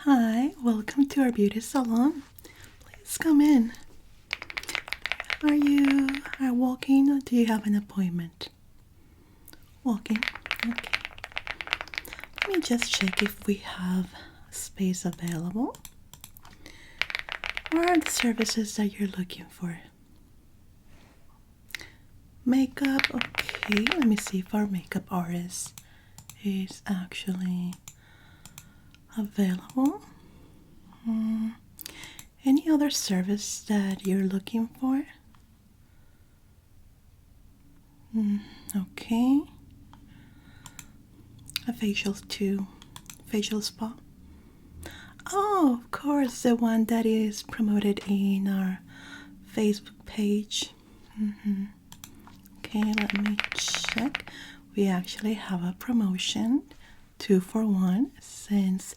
Hi, welcome to our beauty salon. Please come in. Are you walking or do you have an appointment? Walking. Okay. Let me just check if we have space available. What are the services that you're looking for? Makeup. Okay, let me see if our makeup artist is actually available. Any other service that you're looking for? Okay. A facial too. Facial spa. Oh, of course, the one that is promoted in our Facebook page. Okay, let me check. We actually have a promotion 2 for 1 since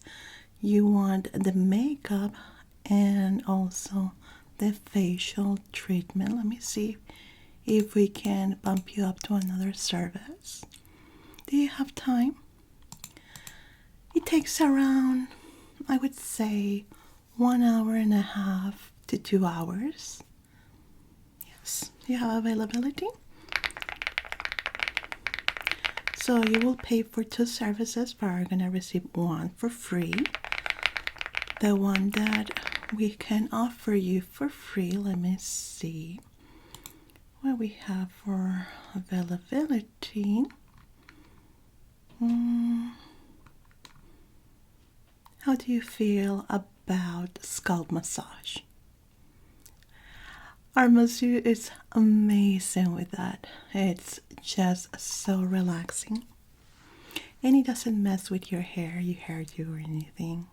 you want the makeup and also the facial treatment. Let me see if we can bump you up to another service. Do you have time? It takes around, I would say, 1.5 hours to 2 hours. Yes, you have availability? So you will pay for 2 services, but are going to receive 1 for free. The one that we can offer you for free, let me see what we have for availability. How do you feel about scalp massage? Our masseuse is amazing with that. It's just so relaxing. And it doesn't mess with your hairdo or anything.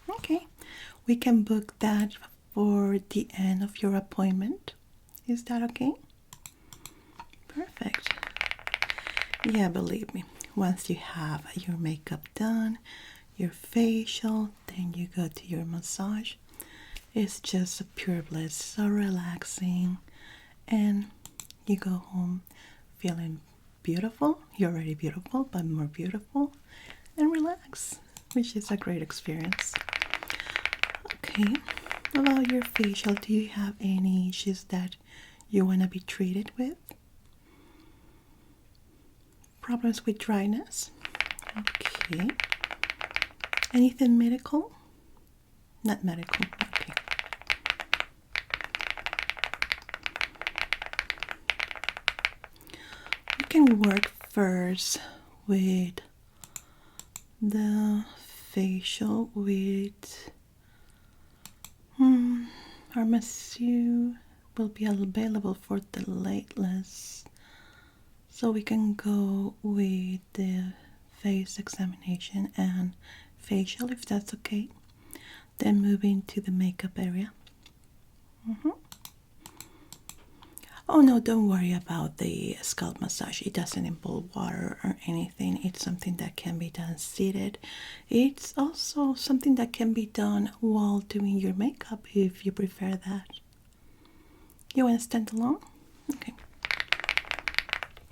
Okay. We can book that for the end of your appointment. Is that okay? Perfect. Yeah, believe me. Once you have your makeup done, your facial, then you go to your massage. It's just a pure bliss, so relaxing, and you go home feeling beautiful. You're already beautiful, but more beautiful, and relax, which is a great experience. Okay, about your facial, do you have any issues that you want to be treated with? Problems with dryness? Okay. Anything medical? Not medical. Okay. We can work first with the facial with our masseuse will be available for the lateless, so we can go with the face examination and facial if that's okay, then moving to the makeup area. Oh no, don't worry about the scalp massage. It doesn't involve water or anything. It's something that can be done seated. It's also something that can be done while doing your makeup if you prefer that. You want to stand alone? Okay.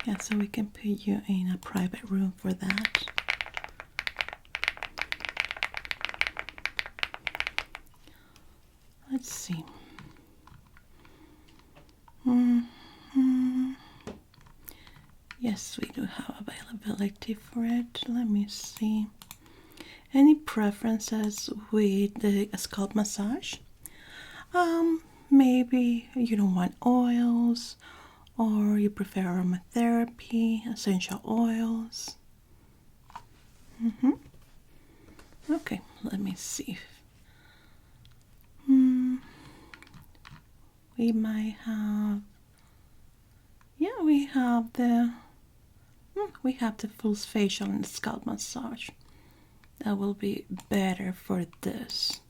Yeah, so we can put you in a private room for that. Let's see. Yes, we do have availability for it. Let me see. Any preferences with the scalp massage? Maybe you don't want oils, or you prefer aromatherapy, essential oils. Okay, let me see. We might have, yeah, we have the full facial and scalp massage. That will be better for this.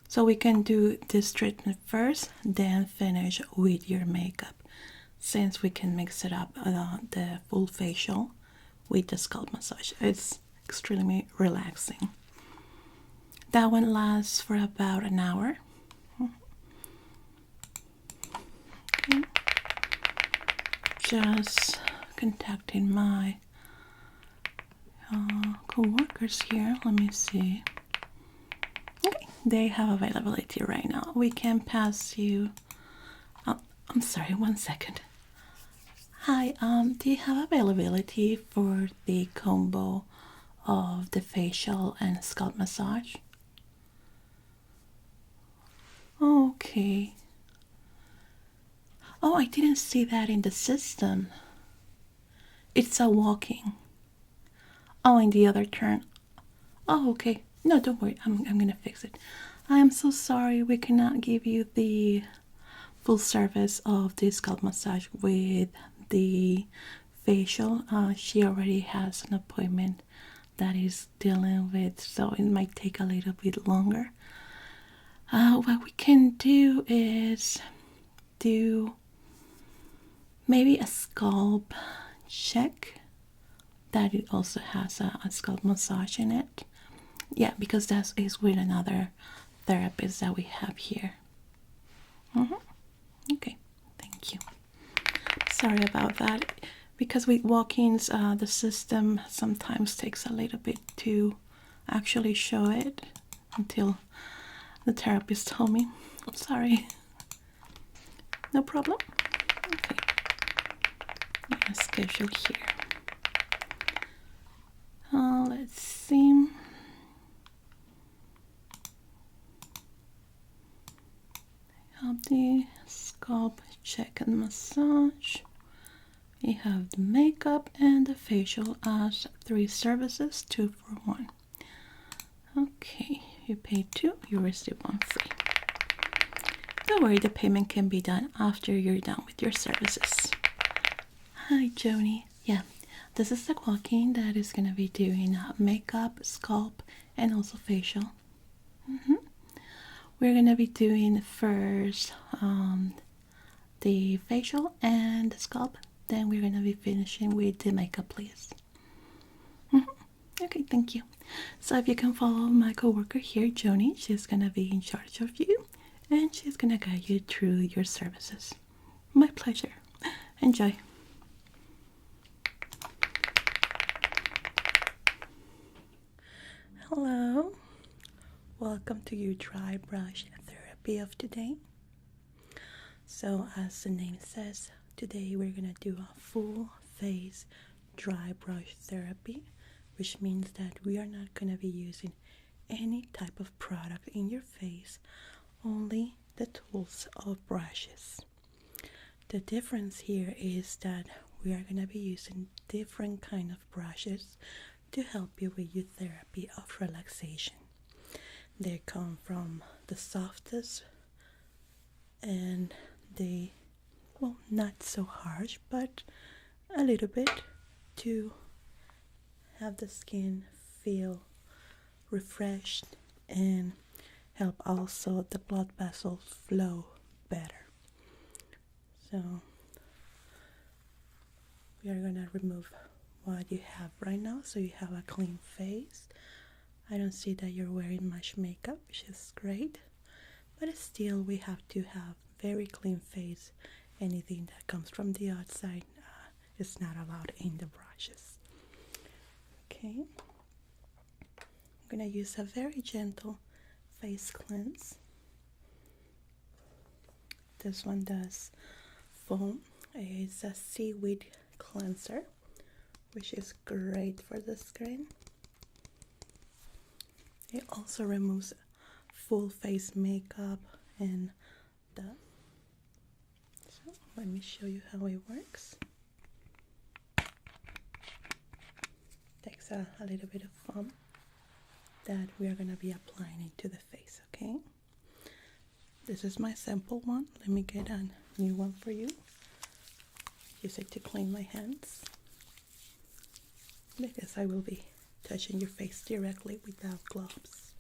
So we can do this treatment first, then finish with your makeup, since we can mix it up, the full facial with the scalp massage. It's extremely relaxing. That one lasts for about an hour. Okay. Just contacting my co-workers here. Let me see. Okay, they have availability right now. We can pass you. Oh, I'm sorry, 1 second. Hi, do you have availability for the combo of the facial and scalp massage? Okay. Oh, I didn't see that in the system. It's a walking. Oh, in the other turn. Oh, okay. No, don't worry. I'm gonna fix it. I am so sorry. We cannot give you the full service of the scalp massage with the facial. She already has an appointment that is dealing with, so it might take a little bit longer. What we can do is do maybe a scalp check that it also has a scalp massage in it. Yeah, because that is with another therapist that we have here. Okay, thank you. Sorry about that. Because with walk-ins, the system sometimes takes a little bit to actually show it until the therapist told me. I'm sorry. No problem. Okay. I'm gonna schedule here. Let's see. Have the scalp check and massage. We have the makeup and the facial as 3 services, 2 for 1. Okay, you pay 2, you receive 1 free. Don't worry, the payment can be done after you're done with your services. Hi, Jonie. Yeah, this is the walk-in that is going to be doing makeup, scalp, and also facial. We're going to be doing first the facial and the scalp. Then we're going to be finishing with the makeup, please. Okay, thank you. So if you can follow my coworker here, Jonie, she's going to be in charge of you. And she's going to guide you through your services. My pleasure. Enjoy. Hello. Welcome to your dry brush therapy of today. So as the name says, today we're going to do a full face dry brush therapy, which means that we are not going to be using any type of product in your face, only the tools of brushes. The difference here is that we are going to be using different kind of brushes to help you with your therapy of relaxation. They come from the softest and the, well, not so harsh, but a little bit to have the skin feel refreshed and help also the blood vessels flow better. So we are going to remove what you have right now so you have a clean face. I don't see that you're wearing much makeup, which is great, but still we have to have very clean face. Anything that comes from the outside is not allowed in the brushes. Okay, I'm gonna use a very gentle face cleanse. This one does foam. It's a seaweed cleanser, which is great for the skin. It also removes full face makeup and that. So let me show you how it works. Takes a little bit of foam that we are going to be applying into the face, okay? This is my sample one. Let me get a new one for you. Use it to clean my hands, because I will be touching your face directly without gloves.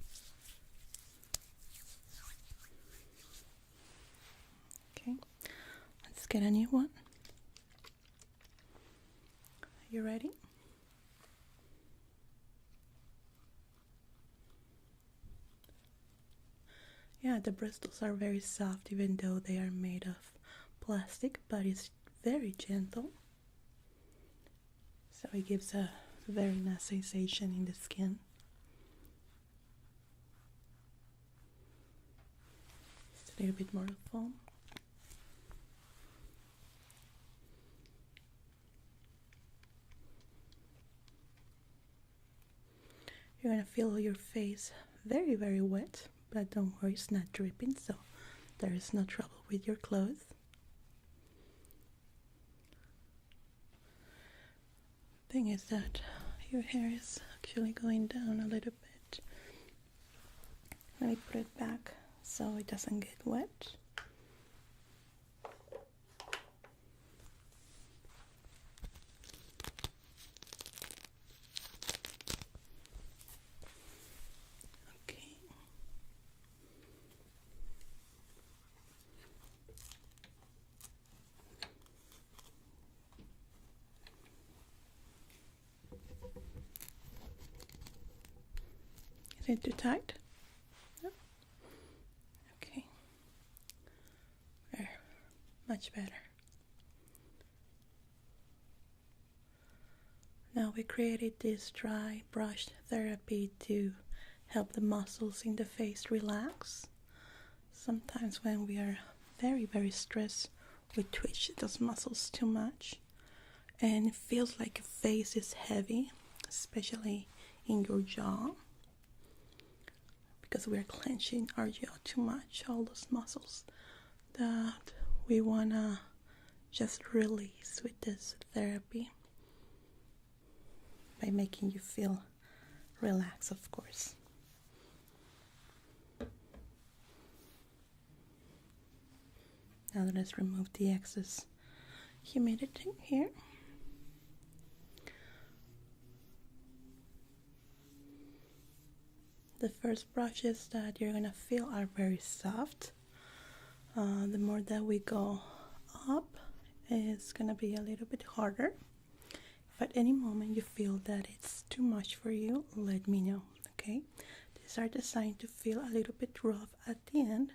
Okay, let's get a new one. You ready? Yeah, the bristles are very soft even though they are made of plastic, but it's very gentle. So it gives a very nice sensation in the skin. Just a little bit more of foam. You're gonna feel your face very, very wet, but don't worry, it's not dripping, so there is no trouble with your clothes. Thing is that your hair is actually going down a little bit. Let me put it back so it doesn't get wet. Okay. Is it too tight? No? Okay. There. Much better. Now we created this dry brush therapy to help the muscles in the face relax. Sometimes when we are very, very stressed, we twitch those muscles too much and it feels like your face is heavy, especially in your jaw, because we're clenching our jaw too much, all those muscles that we wanna just release with this therapy by making you feel relaxed, of course. Now let's remove the excess humidity here. The first brushes that you're gonna feel are very soft. The more that we go up, it's gonna be a little bit harder. If at any moment you feel that it's too much for you, let me know, okay? These are designed to feel a little bit rough at the end,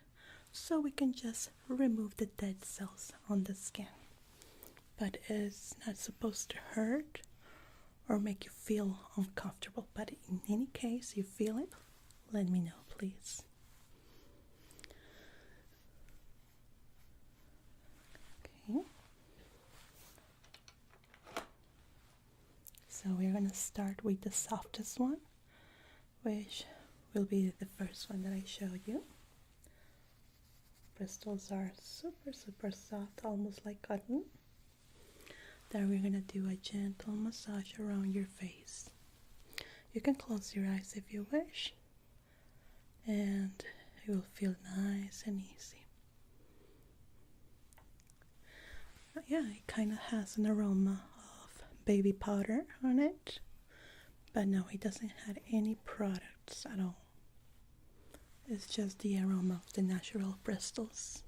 so we can just remove the dead cells on the skin. But it's not supposed to hurt or make you feel uncomfortable. But in any case you feel it, let me know, please. Okay. So we're gonna start with the softest one, which will be the first one that I show you. Bristles are super, super soft, almost like cotton. Then we're gonna do a gentle massage around your face. You can close your eyes if you wish, and it will feel nice and easy. Yeah, it kind of has an aroma of baby powder on it, but no, it doesn't have any products at all. It's just the aroma of the natural bristles.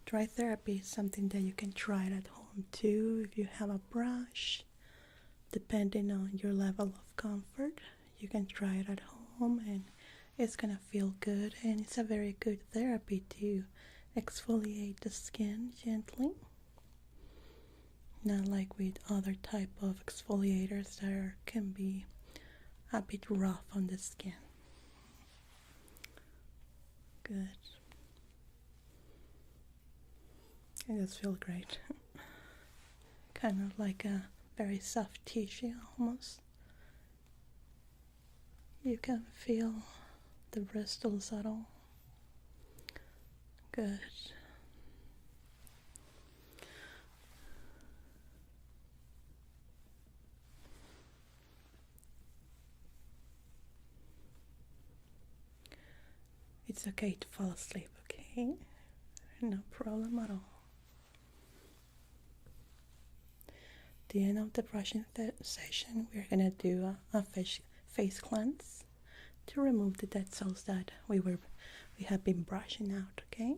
Dry therapy is something that you can try at home too if you have a brush. Depending on your level of comfort, you can try it at home and it's gonna feel good, and it's a very good therapy to exfoliate the skin gently. Not like with other type of exfoliators that can be a bit rough on the skin. Good. It does feel great. Kind of like a very soft tissue almost. You can feel the bristles at all. Good. It's okay to fall asleep, okay? No problem at all. At the end of the brushing session, we're gonna do a face cleanse to remove the dead cells that we have been brushing out, okay?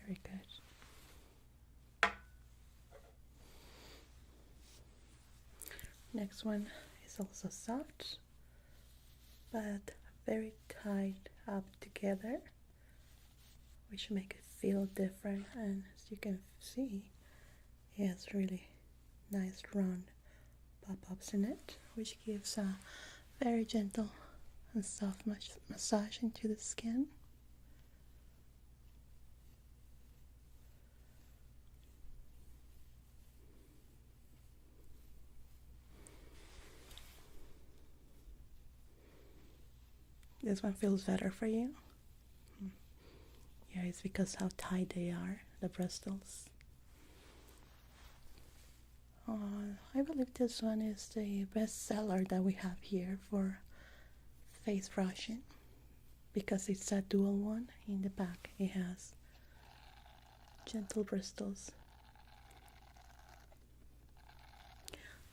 Very good. Next one is also soft, but very tight up together, which make it feel different. And as you can see, it has really nice round pop-ups in it, which gives a very gentle and soft massage into the skin. This one feels better for you? Yeah, it's because how tight they are, the bristles. I believe this one is the best seller that we have here for face brushing, because it's a dual one. In the back it has gentle bristles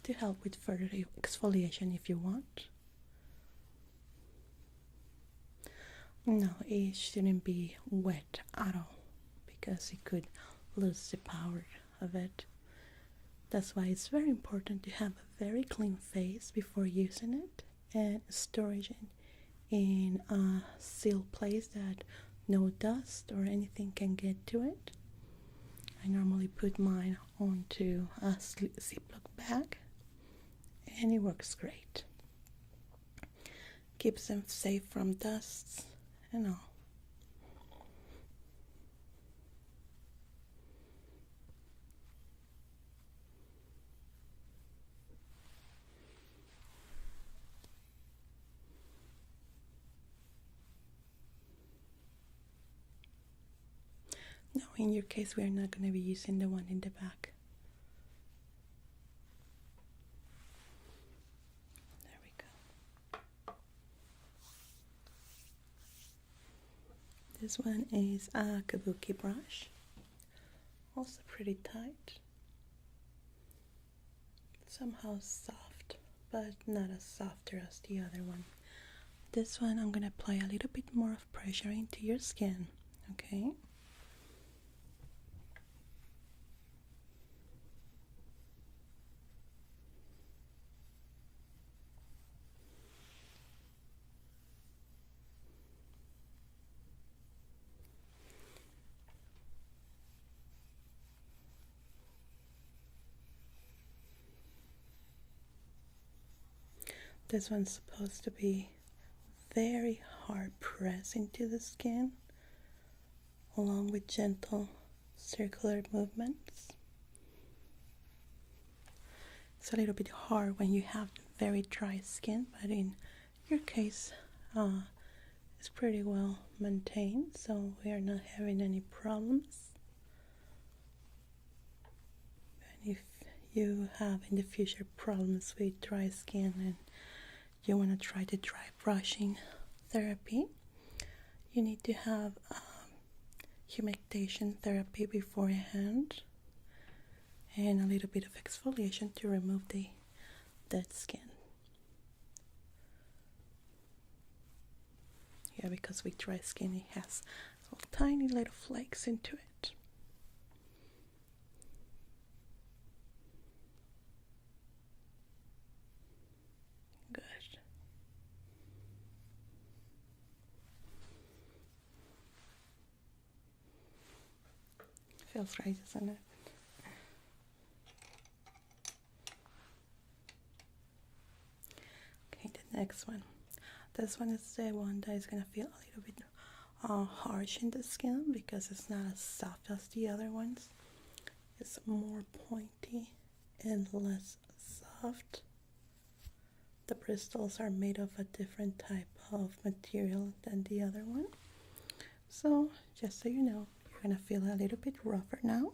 to help with further exfoliation if you want. No, it shouldn't be wet at all because it could lose the power of it. That's why it's very important to have a very clean face before using it, and storage it in a sealed place that no dust or anything can get to it. I normally put mine onto a Ziploc bag and it works great. Keeps them safe from dust and all. No, in your case, we're not going to be using the one in the back. There we go. This one is a kabuki brush. Also pretty tight. Somehow soft, but not as softer as the other one. This one, I'm going to apply a little bit more of pressure into your skin, okay? This one's supposed to be very hard press into the skin, along with gentle circular movements. It's a little bit hard when you have very dry skin, but in your case, it's pretty well maintained, so we are not having any problems. And if you have in the future problems with dry skin and you want to try the dry brushing therapy, you need to have humectation therapy beforehand and a little bit of exfoliation to remove the dead skin. Yeah, because with dry skin it has tiny little flakes into it. Good. Feels right, doesn't it? Okay, the next one. This one is the one that is gonna feel a little bit harsh in the skin because it's not as soft as the other ones. It's more pointy and less soft. The bristles are made of a different type of material than the other one. So just so you know, you're gonna feel a little bit rougher now.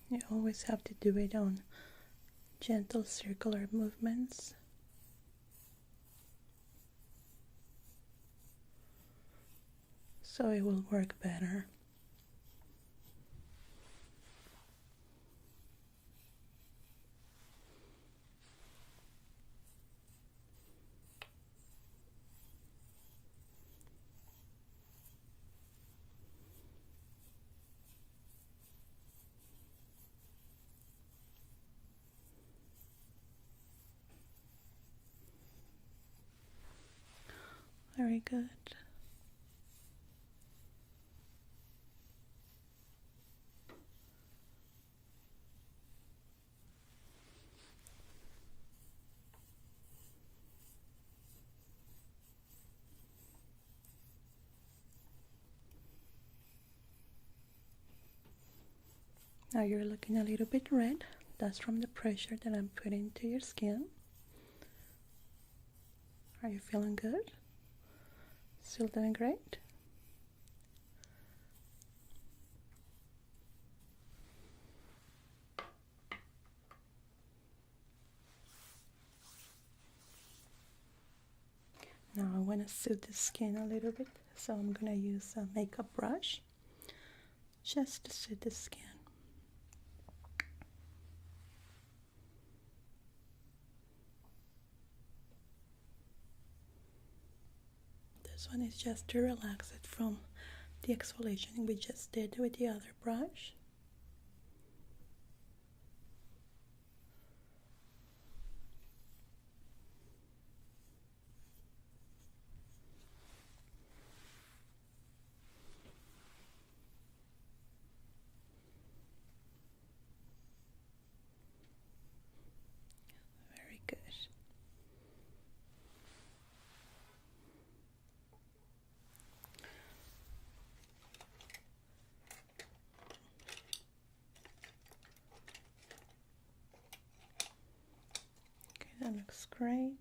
You always have to do it on gentle circular movements. So it will work better. Very good. Now you're looking a little bit red. That's from the pressure that I'm putting into your skin. Are you feeling good? Still doing great? Now I want to soothe the skin a little bit, so I'm going to use a makeup brush just to soothe the skin. This one is just to relax it from the exfoliation we just did with the other brush. Very good. That looks great.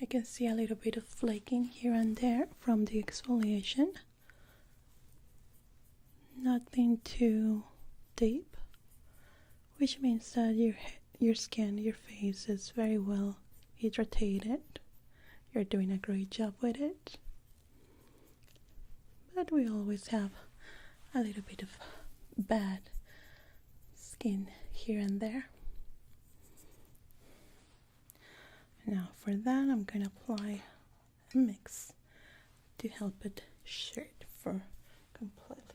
I can see a little bit of flaking here and there from the exfoliation. Nothing too deep, which means that your skin, your face is very well hydrated. You're doing a great job with it. But we always have a little bit of bad skin here and there. Now for that, I'm going to apply a mix to help it shade for completely.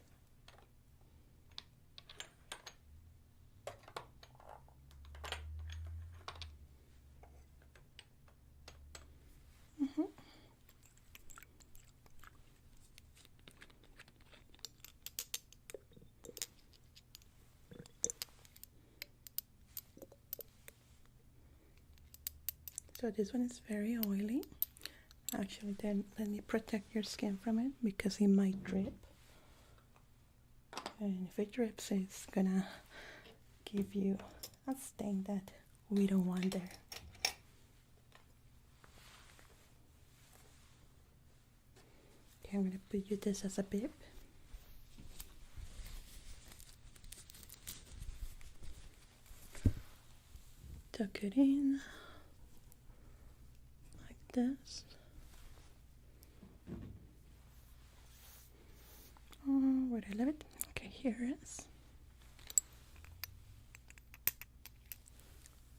So this one is very oily. Actually, then let me protect your skin from it because it might drip. And if it drips, it's gonna give you a stain that we don't want there. Okay, I'm gonna put you this as a bib. Tuck it in like this. Oh, where did I leave it? Okay, here it is.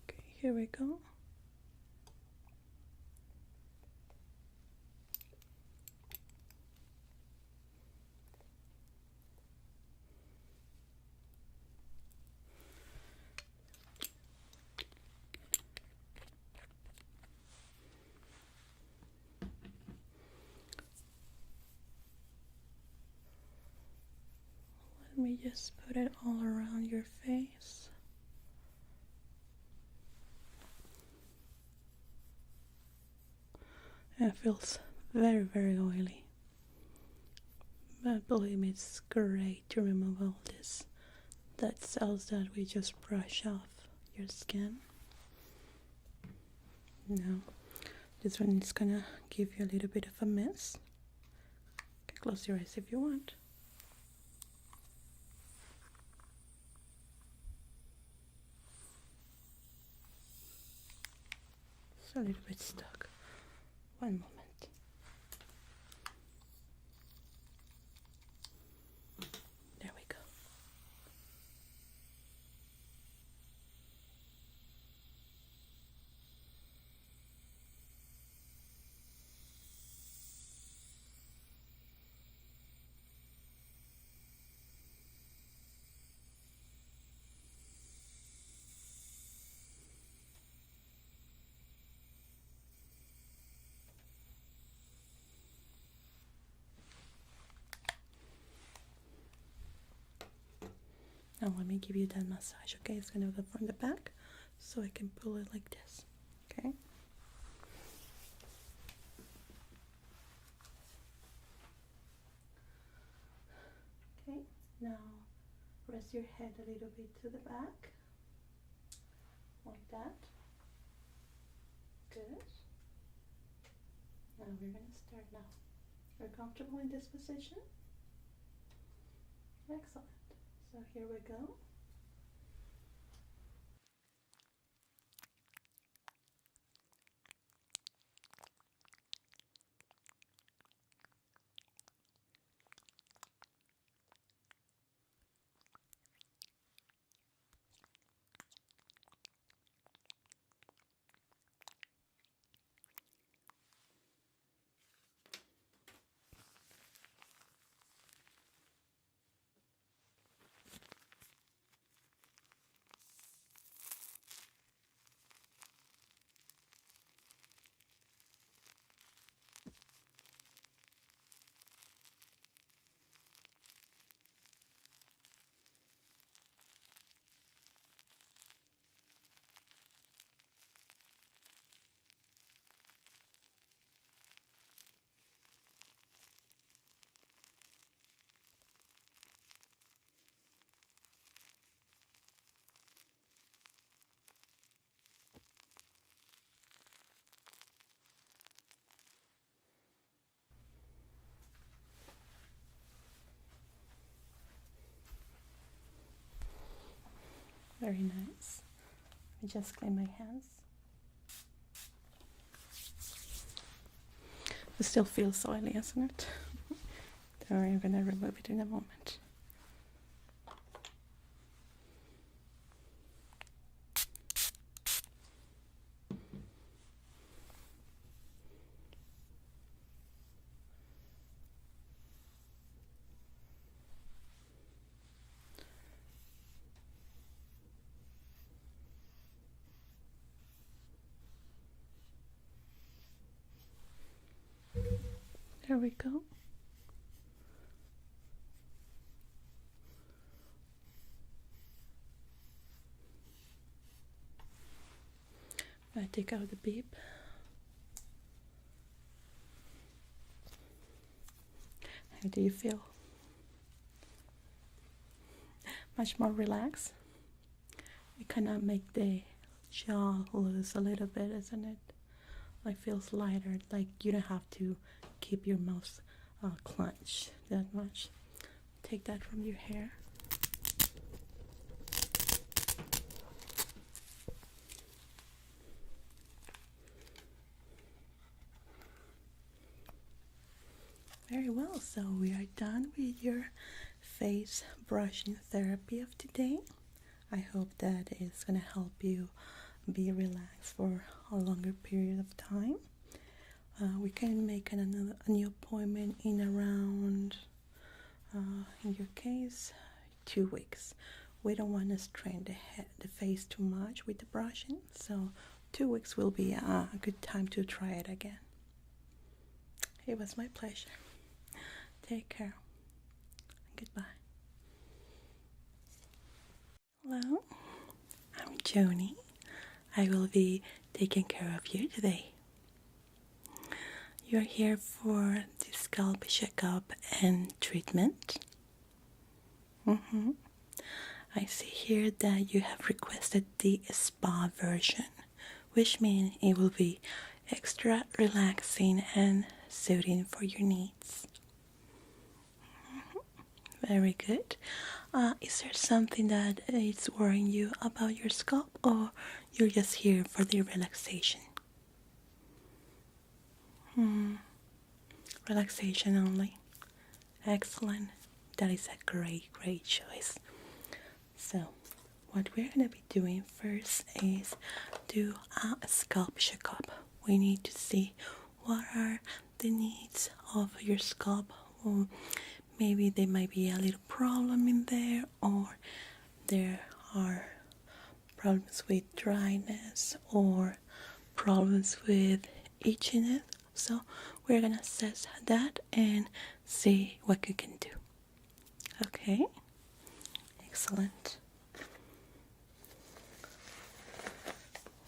Okay, here we go. Let me just put it all around your face. And it feels very, very oily. But believe me, it's great to remove all this dead cells that we just brush off your skin. Now, this one is gonna give you a little bit of a mist. You can close your eyes if you want. It's a little bit stuck. One moment. There we go. Now let me give you that massage, okay? It's gonna go from the back, so I can pull it like this, okay? Okay, now rest your head a little bit to the back, like that. Good. Now we're gonna start now. You're comfortable in this position? Excellent. So here we go. Very nice. Let me just clean my hands. It still feels oily, isn't it? Don't worry, I'm gonna remove it in a moment. There we go. I take out the beep. How do you feel? Much more relaxed. It kind of make the jaw loose a little bit, isn't it? Like feels lighter. Like you don't have to keep your mouth clenched that much. Take that from your hair. Very well, so we are done with your face brushing therapy of today. I hope that it's gonna help you be relaxed for a longer period of time. We can make a new appointment in around, in your case, 2 weeks. We don't want to strain the face too much with the brushing, so 2 weeks will be a good time to try it again. It was my pleasure. Take care. Goodbye. Hello, I'm Jonie. I will be taking care of you today. You're here for the scalp checkup and treatment. I see here that you have requested the spa version, which means it will be extra relaxing and suiting for your needs. Very good. Is there something that is worrying you about your scalp, or you're just here for the relaxation? Relaxation only. Excellent. That is a great choice. So, what we're going to be doing first is do a scalp checkup. We need to see what are the needs of your scalp. Or maybe there might be a little problem in there, or there are problems with dryness or problems with itchiness. So we're gonna assess that and see what you can do. Okay, Excellent.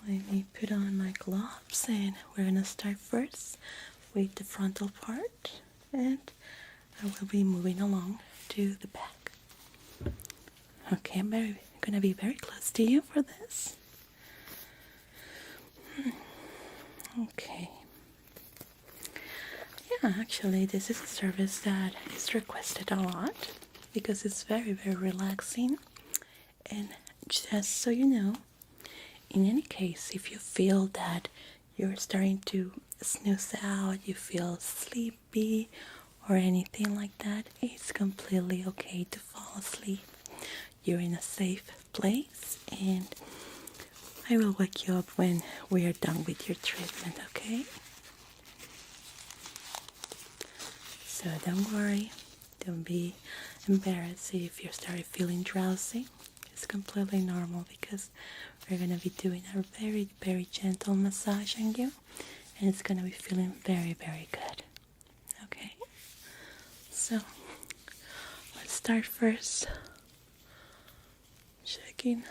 Let me put on my gloves and we're gonna start first with the frontal part, and I will be moving along to the back. Okay, I'm gonna be very close to you for this. Okay. Yeah, actually, this is a service that is requested a lot because it's very, very relaxing. And just so you know, in any case, if you feel that you're starting to snooze out, you feel sleepy or anything like that, it's completely okay to fall asleep. You're in a safe place, and I will wake you up when we are done with your treatment, okay? So don't worry, don't be embarrassed if you start feeling drowsy. It's completely normal because we're going to be doing a very, very gentle massage on you, and it's going to be feeling very, very good. Okay? So, let's start first checking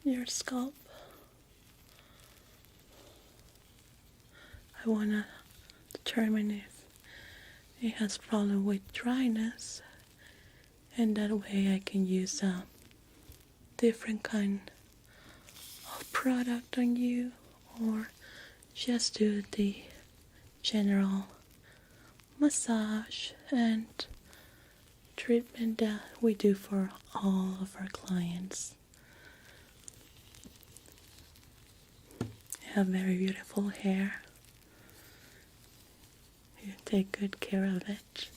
your scalp. I want to determine if it has problem with dryness, and that way I can use a different kind of product on you, or just do the general massage and treatment that we do for all of our clients. You have very beautiful hair. You take good care of it.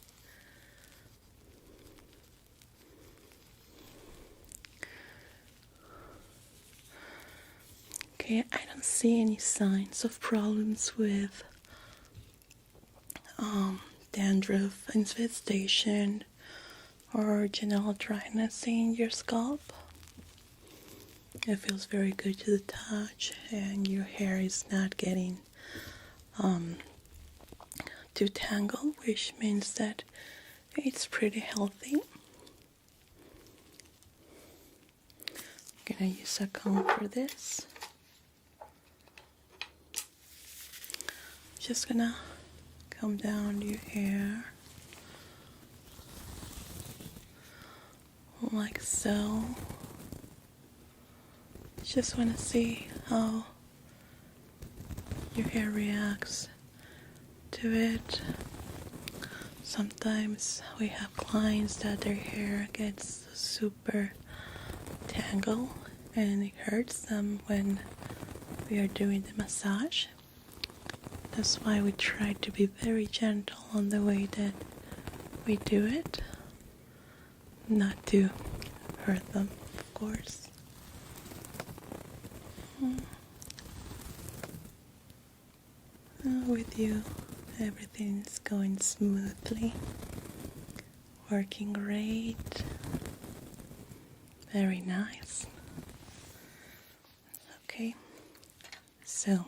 Okay, I don't see any signs of problems with dandruff, infestation, or general dryness in your scalp. It feels very good to the touch, and your hair is not getting too tangled, which means that it's pretty healthy. I'm gonna use a comb for this. Just gonna comb down your hair like so. Just want to see how your hair reacts to it. Sometimes we have clients that their hair gets super tangled and it hurts them when we are doing the massage. That's why we try to be very gentle on the way that we do it, not to hurt them, of course. With you, everything's going smoothly, working great, very nice. Okay, so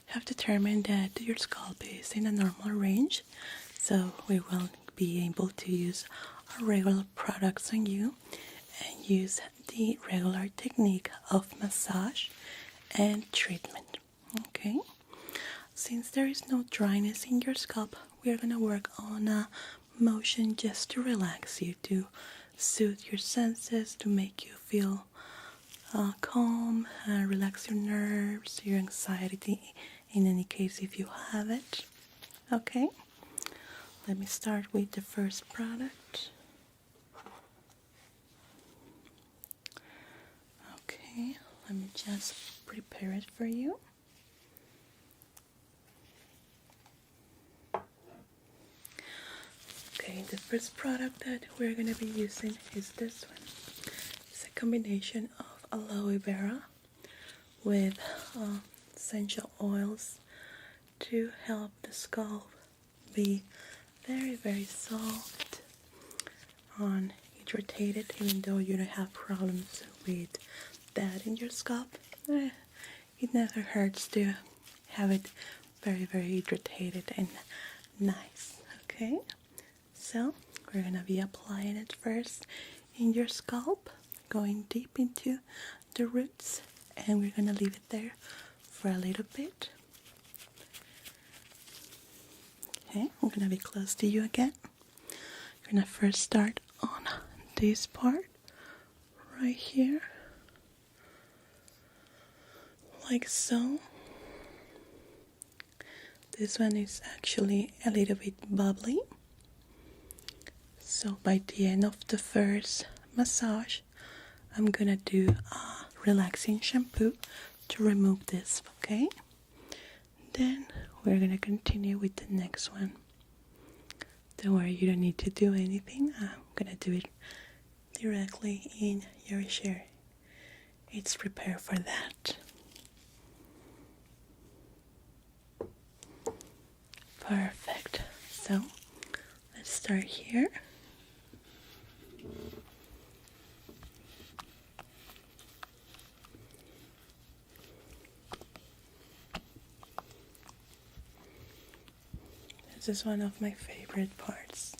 have determined that your scalp is in a normal range, so we will be able to use our regular products on you and use the regular technique of massage and treatment. Okay, since there is no dryness in your scalp, we are going to work on a motion just to relax you, to soothe your senses, to make you feel calm, relax your nerves, your anxiety, in any case if you have it. Okay, let me start with the first product. Okay, let me just prepare it for you. Okay, the first product that we're going to be using is this one. It's a combination of aloe vera with essential oils to help the scalp be very, very soft and hydrated, even though you don't have problems with that in your scalp. It never hurts to have it very, very hydrated and nice. Okay, so we're gonna be applying it first in your scalp, going deep into the roots, and we're gonna leave it there for a little bit. Okay, I'm gonna be close to you again. I'm gonna first start on this part right here, like so. This one is actually a little bit bubbly. So by the end of the first massage, I'm gonna do a relaxing shampoo to remove this, okay? Then we're gonna continue with the next one. Don't worry, you don't need to do anything. I'm gonna do it directly in your chair. It's prepared for that. Perfect. So let's start here. This is one of my favorite parts.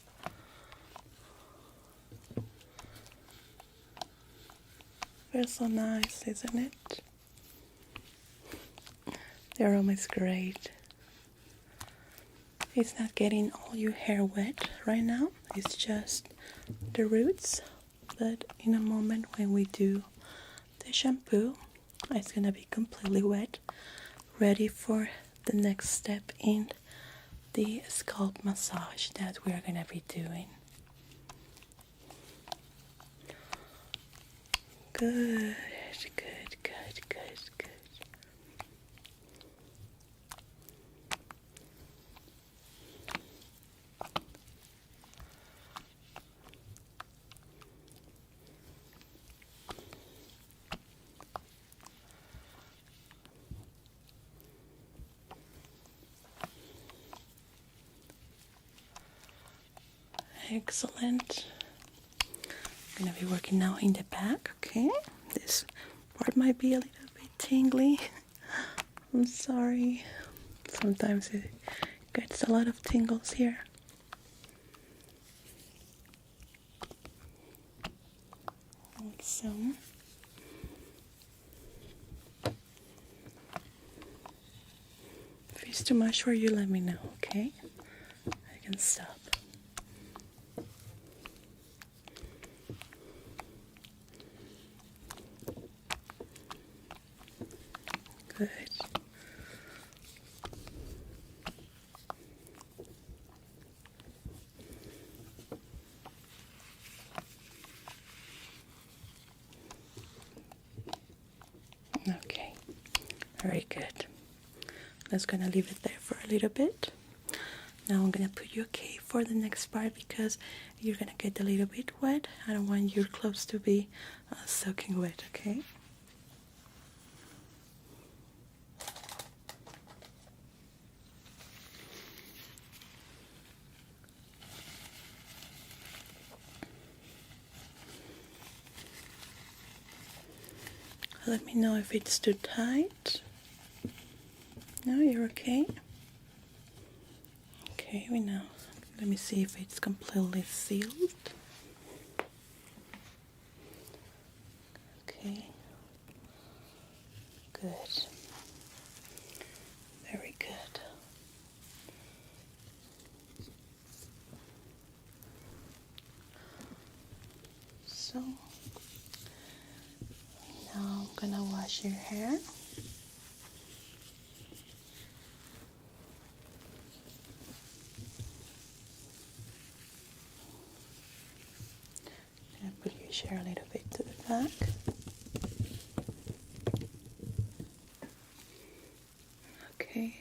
Feels so nice, isn't it? The aroma is great. It's not getting all your hair wet right now. It's just the roots. But in a moment when we do the shampoo, it's gonna be completely wet, ready for the next step in the scalp massage that we are gonna be doing. Good, good, good, good, good. Excellent. I'm gonna be working now in the back, okay? This part might be a little bit tingly. I'm sorry. Sometimes it gets a lot of tingles here. Like so. If it's too much for you, let me know, okay? I can stop. Good. Okay, very good. Just gonna leave it there for a little bit. Now I'm gonna put you okay for the next part because you're gonna get a little bit wet. I don't want your clothes to be soaking wet, okay? Let me know if it's too tight. No, you're okay? Okay, we know. Let me see if it's completely sealed. Okay. Good. Very good. So, now I'm gonna wash your hair. Put your hair a little bit to the back. Okay.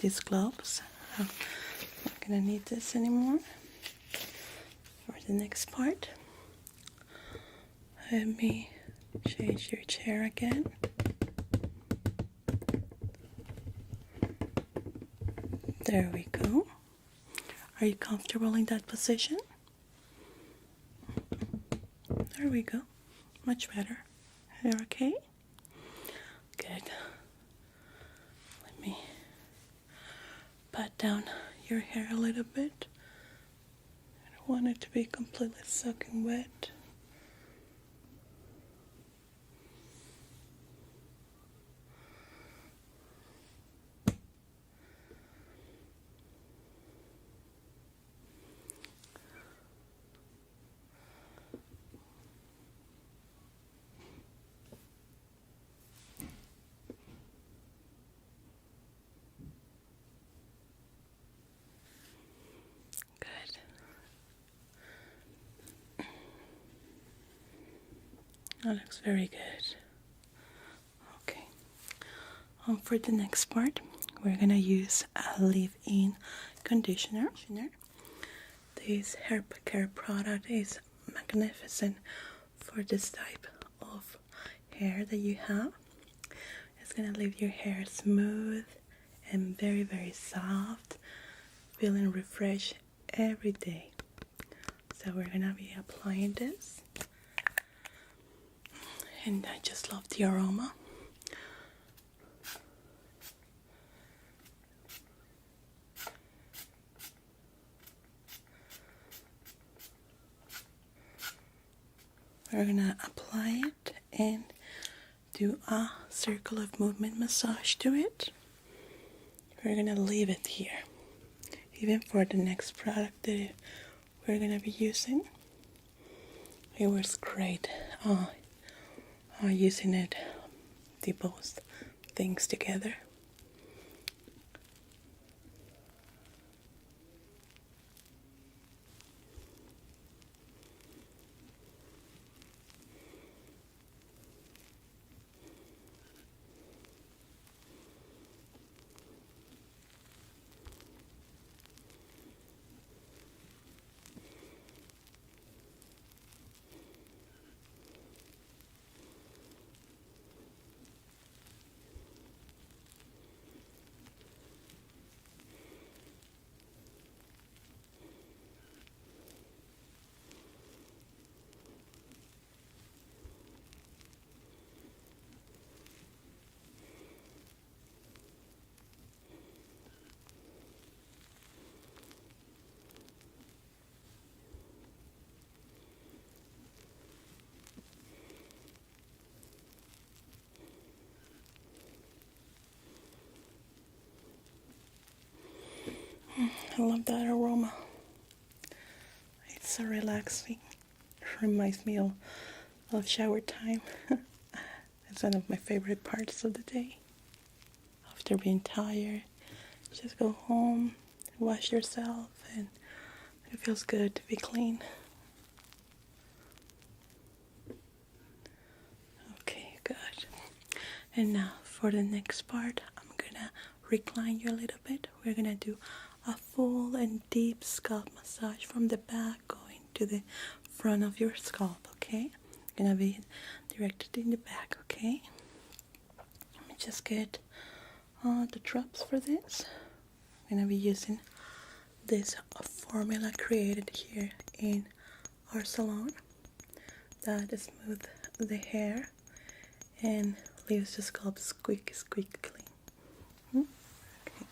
these gloves. I'm not gonna need this anymore for the next part. Let me change your chair again. There we go. Are you comfortable in that position? There we go. Much better. You're okay? Good. Let me pat down your hair a little bit. I don't want it to be completely soaking wet. That looks very good. Okay. For the next part, we're gonna use a leave-in conditioner. This hair care product is magnificent for this type of hair that you have. It's gonna leave your hair smooth and very, very soft, feeling refreshed every day. So we're gonna be applying this. And I just love the aroma. We're gonna apply it and do a circle of movement massage to it. We're gonna leave it here, even for the next product that we're gonna be using. It works great. Using it, the both things together. I love that aroma. It's so relaxing. It reminds me of shower time. It's one of my favorite parts of the day. After being tired, just go home, wash yourself, and it feels good to be clean. Okay, good. And now for the next part, I'm gonna recline you a little bit. We're gonna do a full and deep scalp massage from the back going to the front of your scalp, okay? Gonna be directed in the back, okay? Let me just get the drops for this. I'm gonna be using this formula created here in our salon that smooth the hair and leaves the scalp squeaky clean. Okay.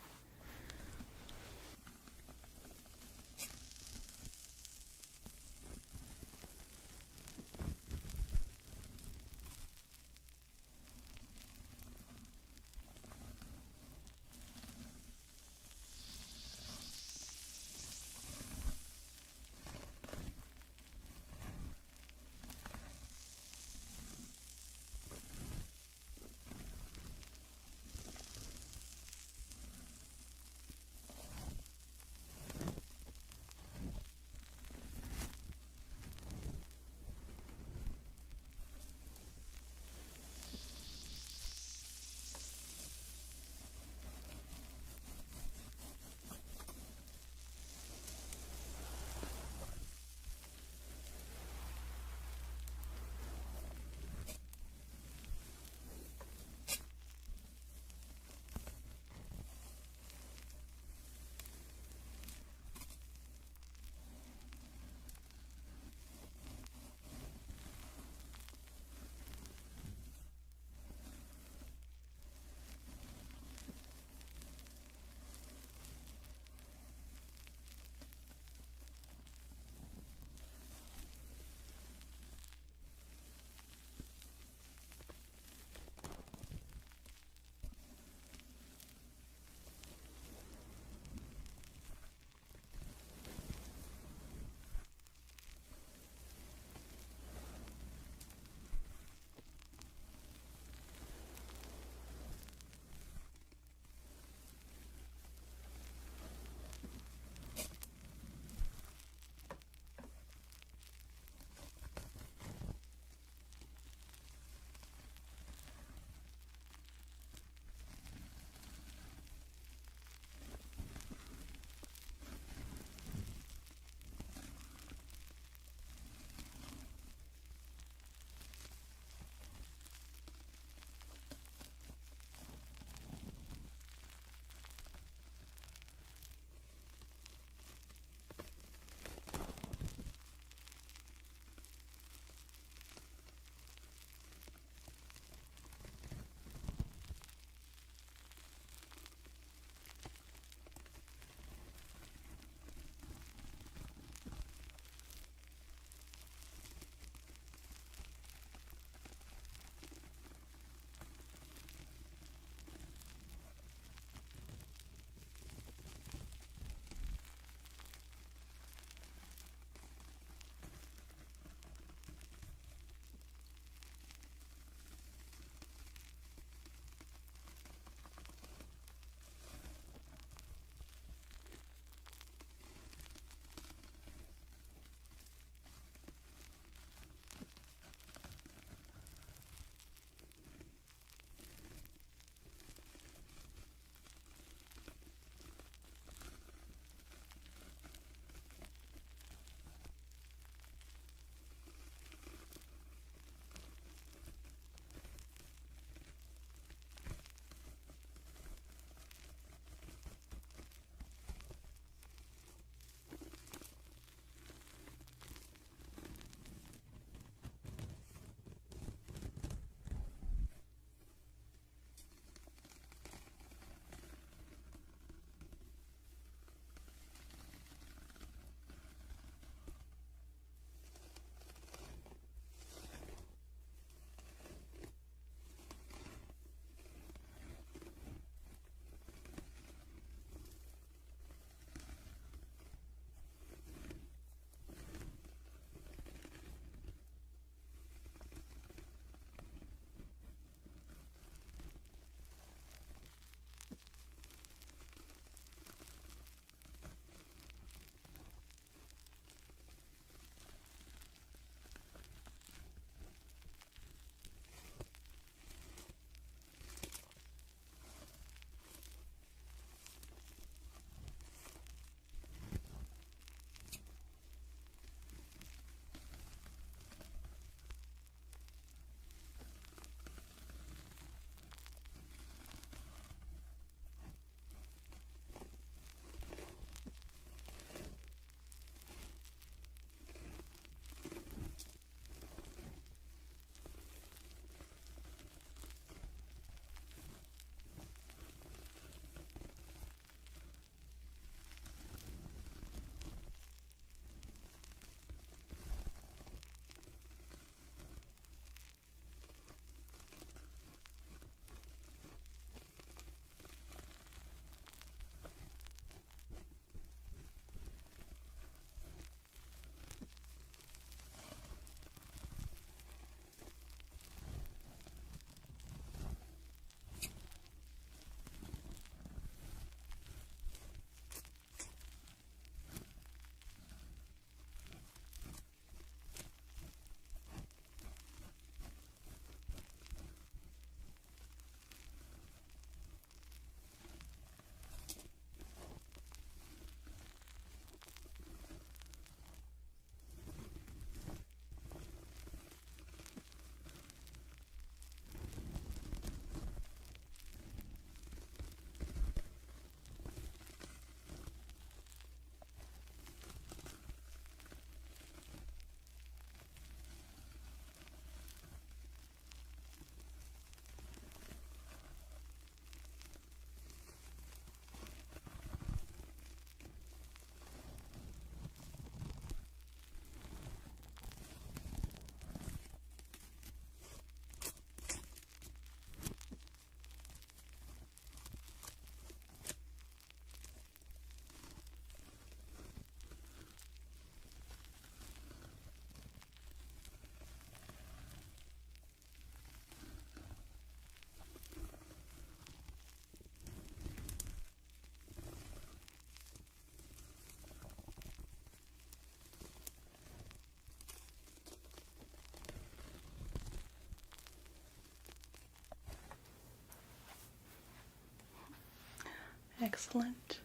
Excellent.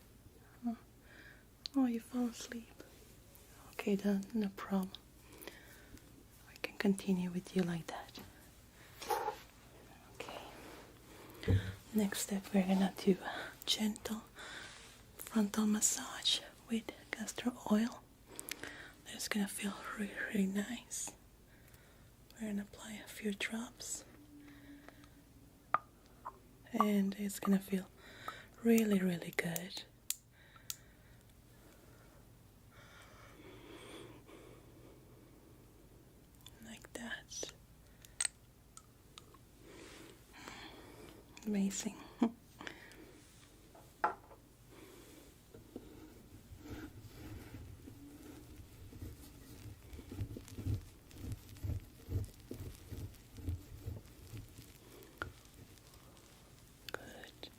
Oh, you fall asleep. Okay, then, no problem. I can continue with you like that. Okay. Next step, we're gonna do a gentle frontal massage with castor oil. It's gonna feel really, really nice. We're gonna apply a few drops. And it's gonna feel really, really good. Like that. Amazing. Good.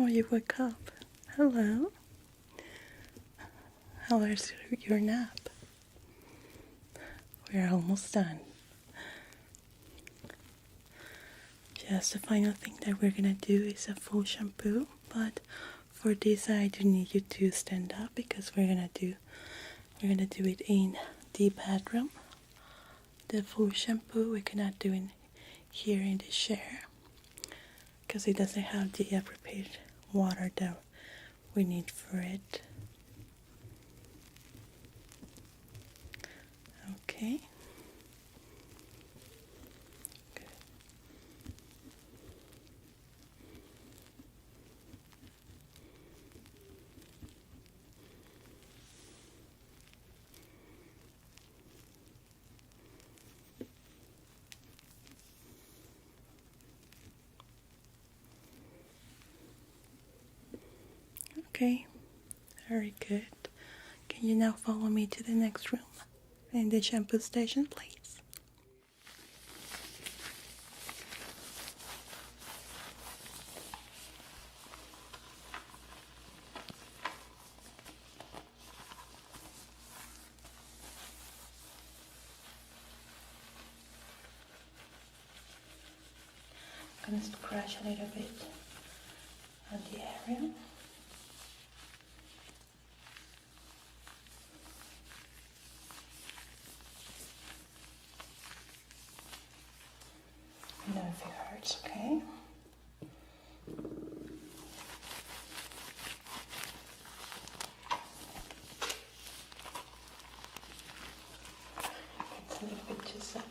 Oh, you woke up. Hello. How was your nap? We're almost done. Just the final thing that we're gonna do is a full shampoo, but for this I do need you to stand up because we're gonna do it in the bedroom. The full shampoo we cannot do in here in the chair because it doesn't have the appropriate water that we need for it. Okay. Good. Okay, very good. Can you now follow me to the next room in the shampoo station, please? I'm going to scratch a little bit on the area. You know if it hurts, okay? It's a little bit too soppy.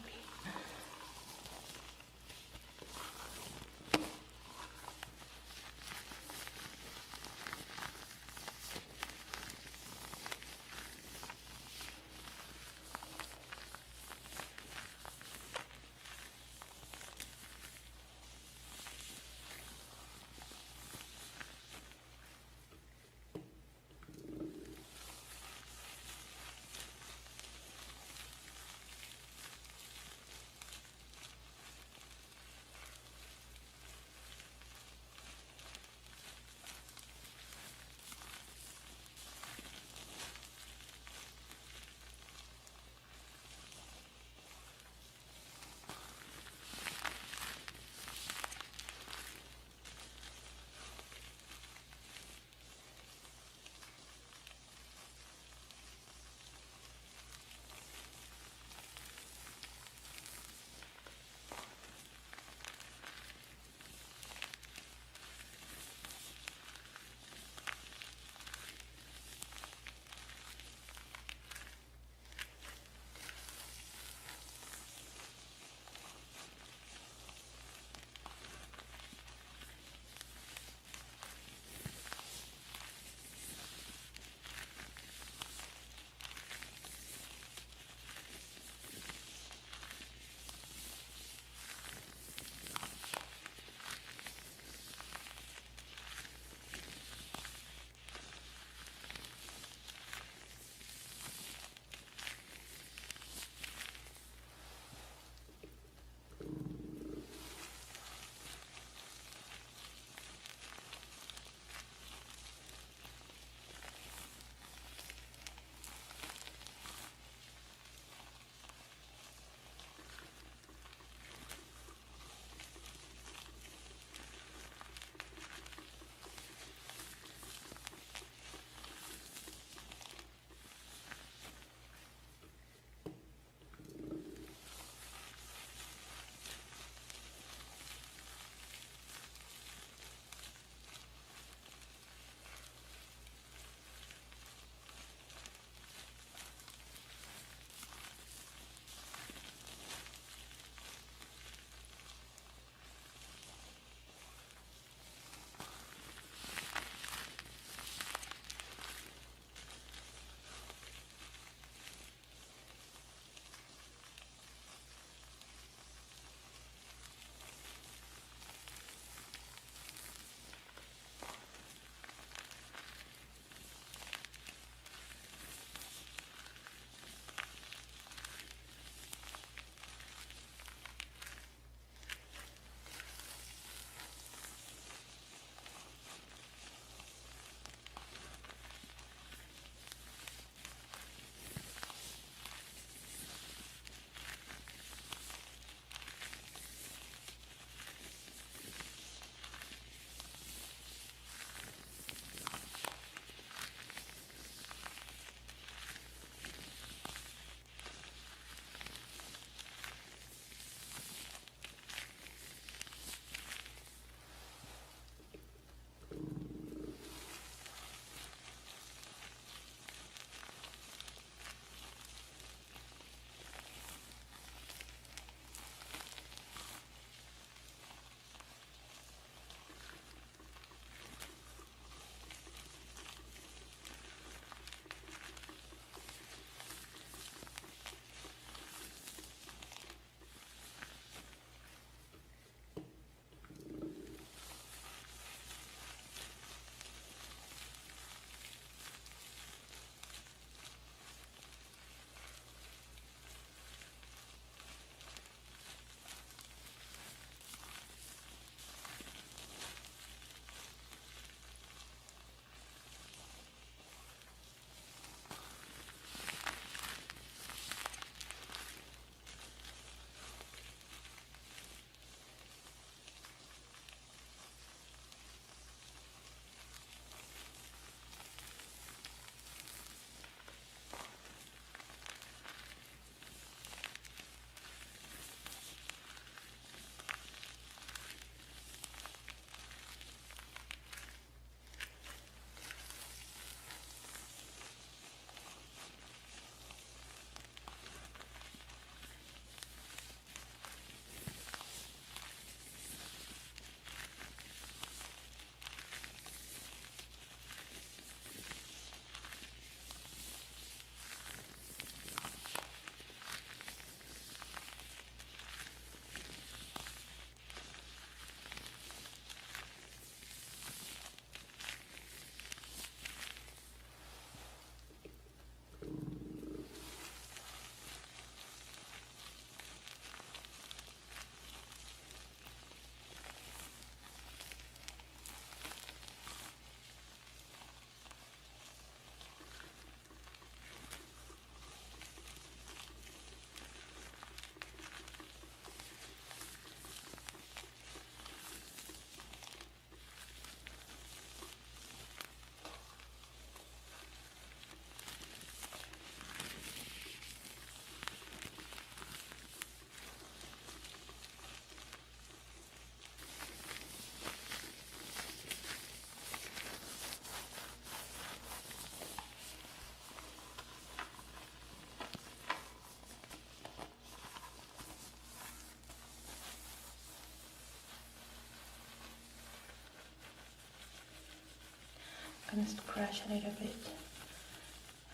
gonna scratch a little bit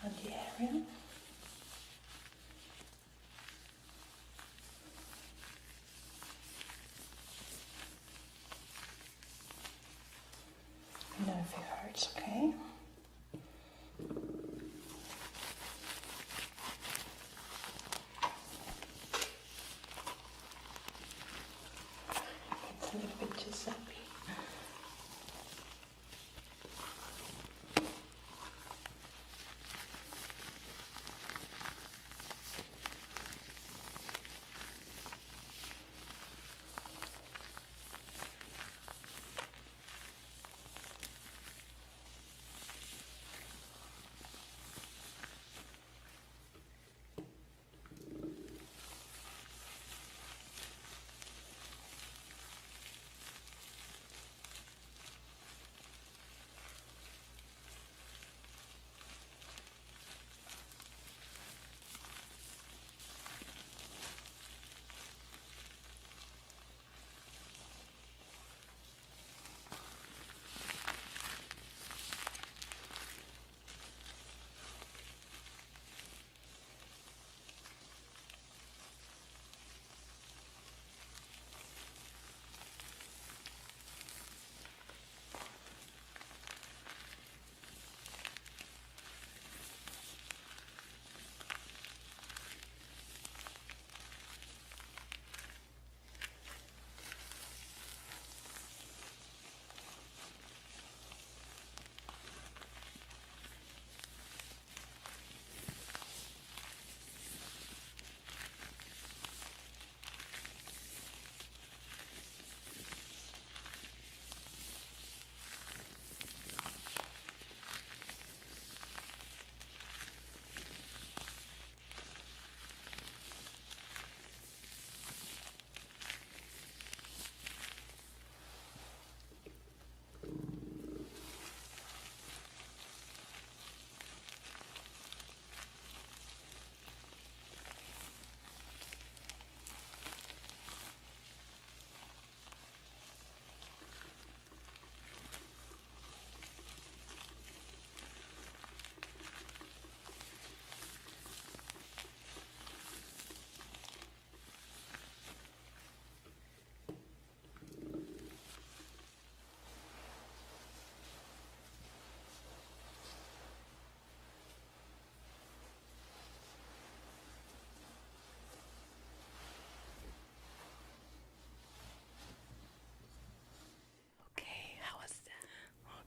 on the area. You know if it hurts, okay? It's a little bit too soppy.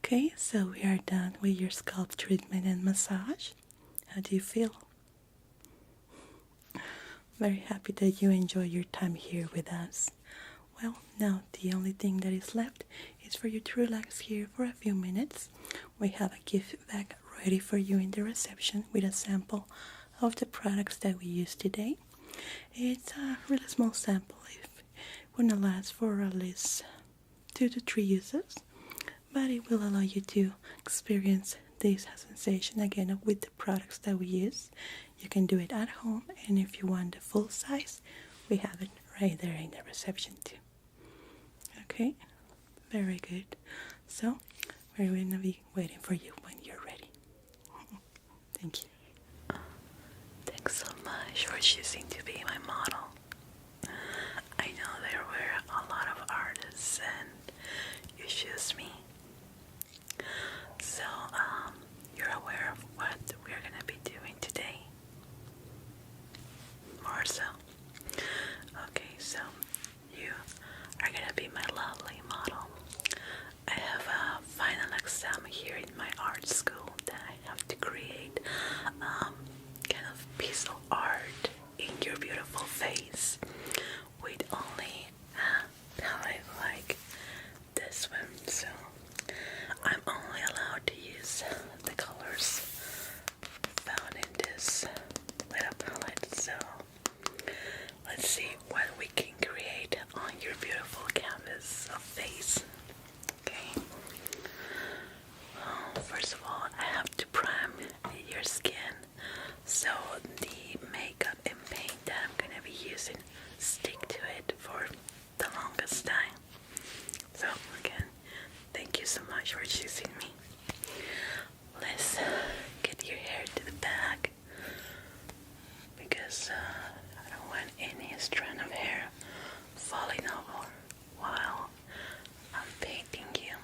Okay, so we are done with your scalp treatment and massage. How do you feel? Very happy that you enjoy your time here with us. Well, now the only thing that is left is for you to relax here for a few minutes. We have a gift bag ready for you in the reception with a sample of the products that we used today. It's a really small sample. It will not last for at least 2 to 3 uses, but it will allow you to experience this sensation again with the products that we use. You can do it at home, and if you want the full size, we have it right there in the reception too. Okay, very good. So we're going to be waiting for you when you're ready. Thank you. Thanks so much for choosing to be my model. I know there were a lot of artists and you choose me. So, you're aware of what we're going to be doing today? More so? Okay, so you are going to be my lovely model. I have a final exam here in my art school that I have to create kind of piece of art in your beautiful face with only palette like this one. So I'm only allowed to use the colors found in this little palette. So let's see what we can create on your beautiful canvas of face. Okay. Well, first of all, I have to prime your skin so the makeup and paint that I'm gonna be using stick to it for the longest time. So again, thank you so much for choosing me. because I don't want any strand of hair falling over while I'm painting you.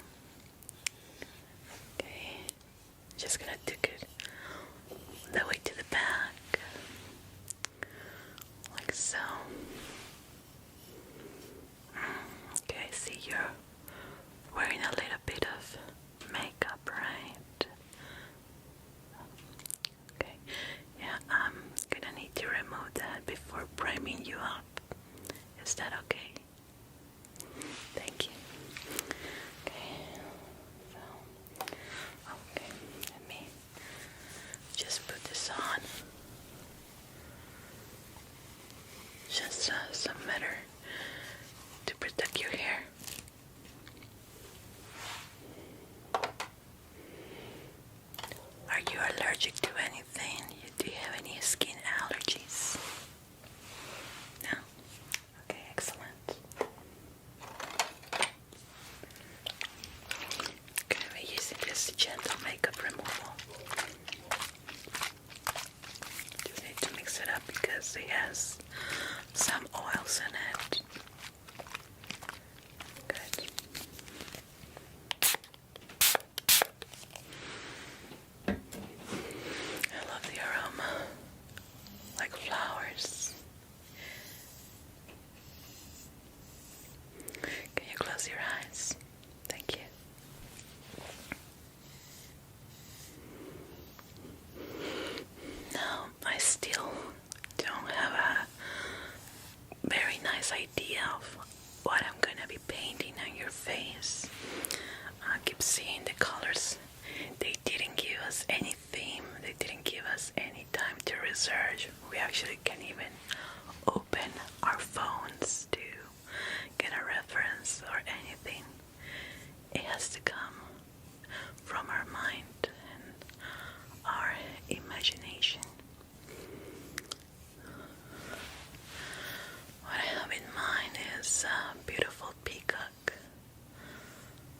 Okay, just gonna take it that way to the back, like so. Okay, I see you're wearing a little bit of makeup, right? Okay, yeah, I'm gonna need to remove that before priming you up. Is that okay? Thank you. Okay, so, okay, let me just put this on. Just some matter to protect your hair. Are you allergic to anything? Do you have any skin allergies? No? Okay, excellent. Okay, we're using this gentle makeup removal. Just need to mix it up because it has some oils in it. Good. I love the aroma, like flowers. Can you close your eyes? Thank you. Now, I still don't have a very nice idea of what I'm gonna be painting on your face. I keep seeing the colors. They didn't give us any theme. They didn't give us any time to research. We actually can't even open our phones to get a reference or anything. It has to come from our mind and our imagination. What I have in mind is a beautiful peacock,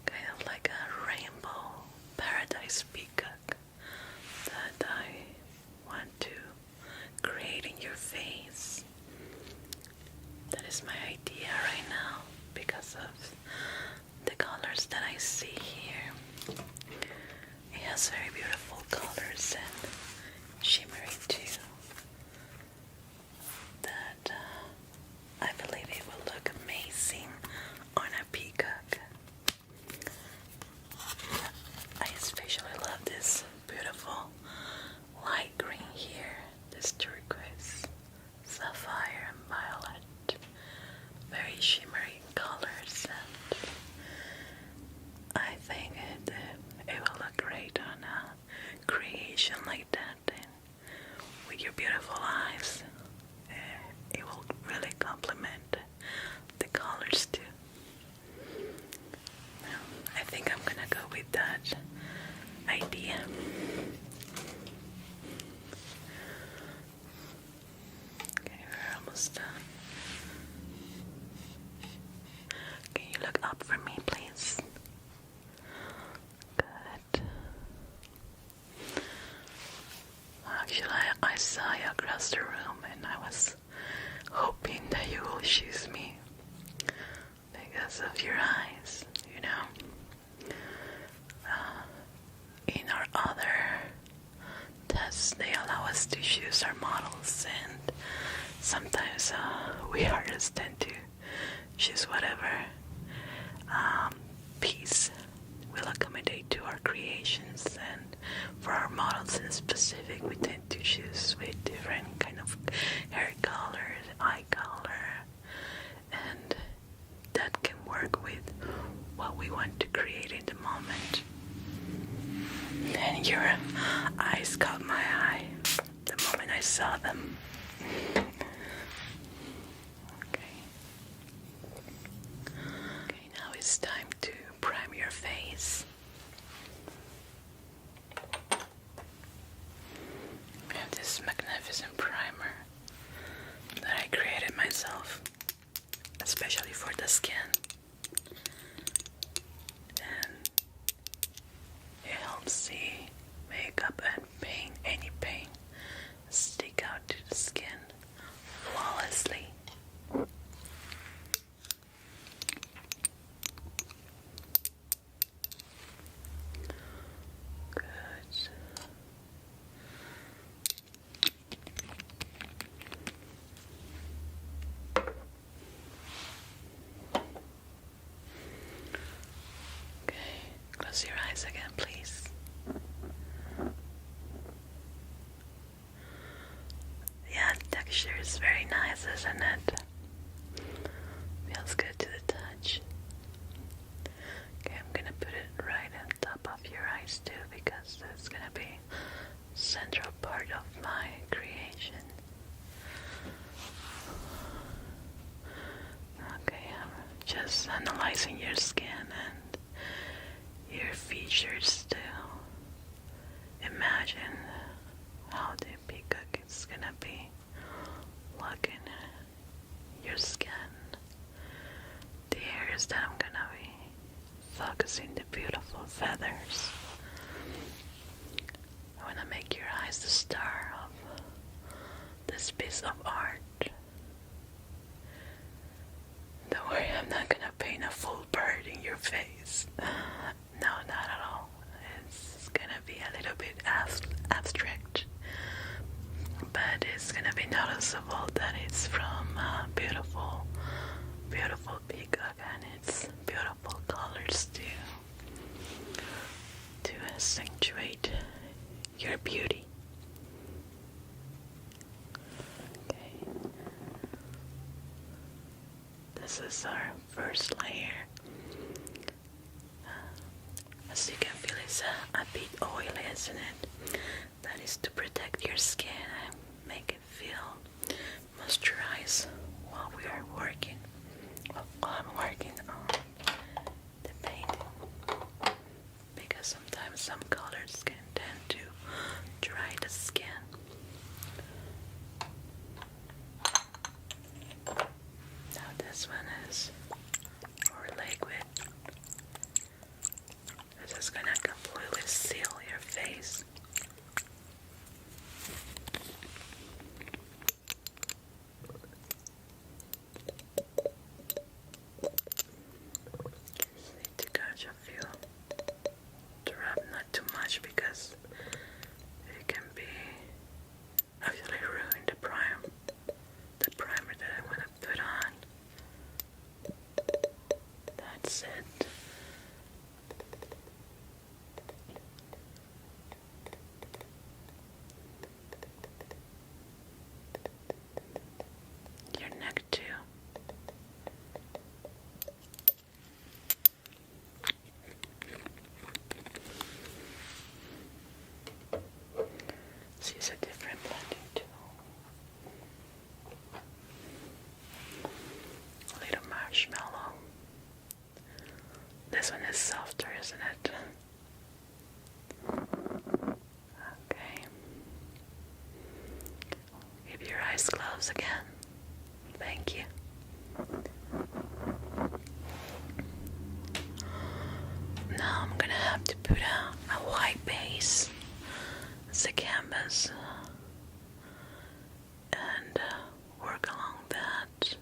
kind of like a rainbow paradise peacock that I want to create in your face. That is my idea right now because of the colors that I see here. It has very beautiful colors and shimmery too. That I believe it will look amazing on a peacock. I especially love this beautiful light green here, this turquoise, sapphire, and violet. Very shimmery colors, and I think it will look great on a creation like that. And with your beautiful eyes, it will really complement the colors too. Now, I think I'm gonna go with that idea. Okay, we're almost done. Can you look up for me, please? Good. Actually, I saw you across the room and I was hoping that you will choose me because of your eyes, you know. In our other tests, they allow us to choose our models, and sometimes we artists tend to choose whatever piece will accommodate to our creations, and for our models in specific, we tend to choose with different kind of hair color, eye color, and that can work with what we want to create in the moment. And your eyes caught my eye the moment I saw them. Okay, now it's time to prime your face. I have this magnificent primer that I created myself, especially for the skin. And it helps the makeup and paint, any paint, stick out to the skin Close your eyes again, please. Yeah, the texture is very nice, isn't it? Feels good to the touch. Okay, I'm gonna put it right on top of your eyes too, because that's gonna be central part of my creation. Okay, I'm just analyzing your skin and your features to imagine how the peacock is gonna be looking at your skin. The areas that I'm gonna be focusing the beautiful feathers. I wanna make your eyes the star of this piece of art. Don't worry, I'm not gonna paint a full bird in your face. No, not at all. It's gonna be a little bit abstract, but it's gonna be noticeable that it's from a beautiful, beautiful peacock, and it's beautiful colors too, to accentuate your beauty. Okay. This is our first layer. As you can feel, it's a bit oily, isn't it? That is to protect your skin and make it feel moisturized while we are working. While I'm working on the painting, because sometimes some colors can tend to dry the skin. Now this one is more liquid. This is gonna completely seal your face. Just need to catch a few. To rub not too much, because it can be actually ruin the primer that I want to put on. That's it. Your neck too. Let's use a different blending tool. A little marshmallow. This one is softer, isn't it? Okay. Keep your eyes closed again. Thank you. Now I'm gonna have to put a white base as a canvas and work along that.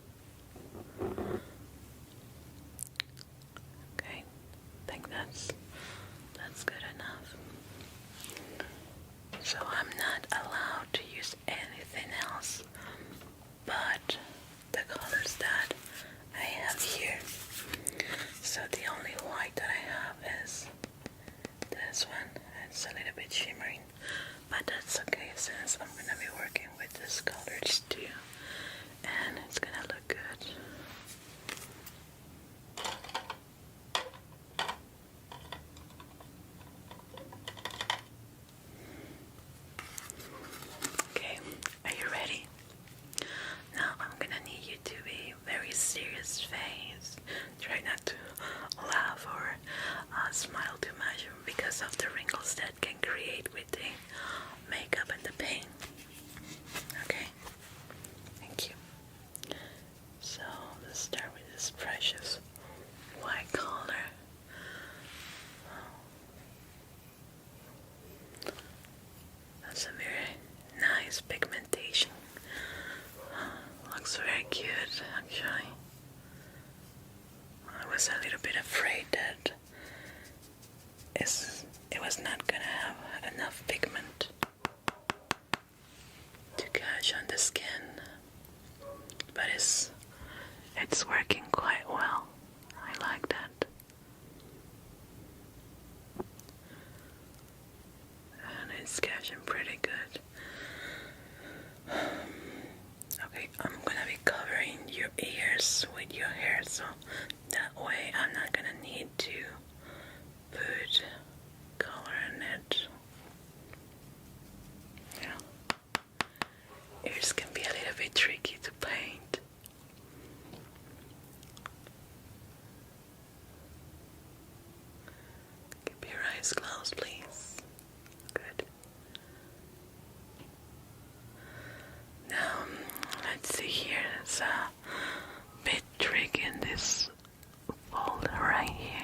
Okay, I think that's good enough. So I'm not allowed to use anything else but the colors that I have here. So the only white that I have is this one. It's a little bit shimmering, but that's okay since I'm gonna be working with these colors too, and it's gonna look good. Okay, are you ready? Now I'm gonna need you to be very serious face. Try not to laugh or smile too much because of the wrinkles that can create with the makeup and the paint. Okay? Thank you. So let's start with this precious white color. That's a very nice pigmentation. Looks very cute, actually. I was a little bit afraid that it was not gonna have enough pigment to catch on the skin, but it's working quite well. I like that. pretty good. Okay, I'm gonna be covering your ears with your hair, so that way I'm not gonna need to put color in it. Yeah. Ears can be a little bit tricky to paint. Keep your eyes closed, please. Good. Now, let's see here. It's a bit tricky in this fold right here.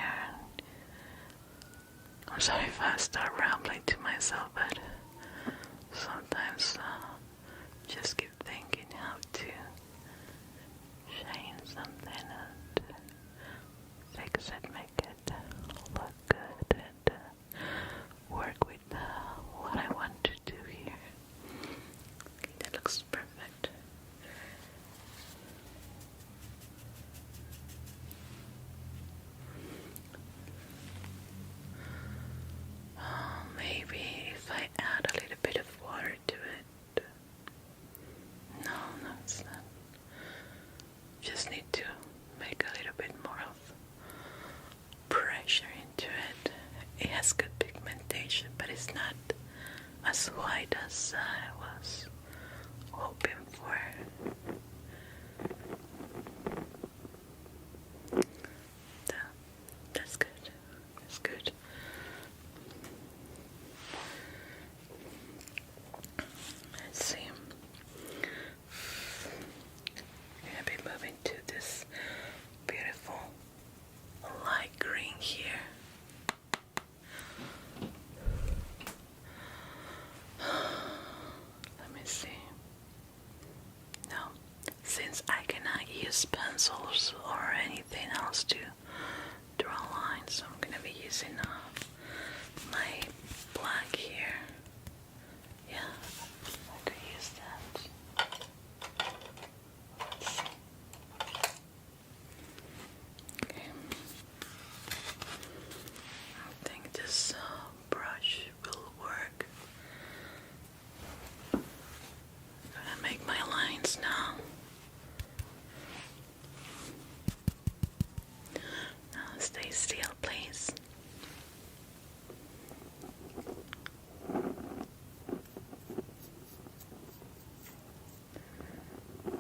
I'm sorry if I start rambling to myself, but sometimes just keep thinking how to change something and fix it, make it look good, and work with what I want to do here. Okay, that looks perfect. Maybe if I add a little bit of water to it. No, it's not. Just need to make a little bit more of pressure into it. It has good pigmentation, but it's not as white as I was hoping for. That's good. That's good. Let's see. I'm gonna be moving to this beautiful light green here. Let me see. Now, since I cannot use pencils or anything else to draw lines, so I'm gonna be using my black here. Yeah, I could use that. Okay. I think this brush will work. I'm gonna make my lines now. Now stay still, please.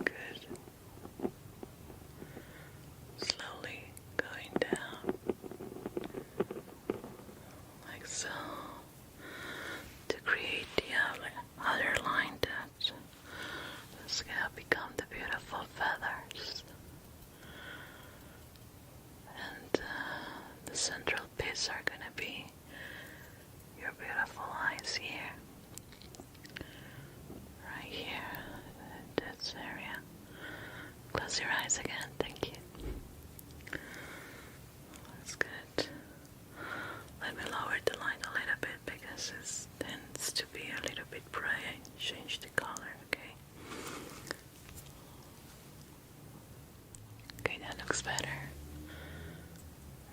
Good. Slowly going down, like so, to create the other line that is gonna become the beautiful feathers. And the central piece are gonna be your beautiful eyes here. Right here, in this area. Close your eyes again, thank you. That's good. Let me lower the light a little bit because it tends to be a little bit bright. Change the color, okay? Okay, that looks better.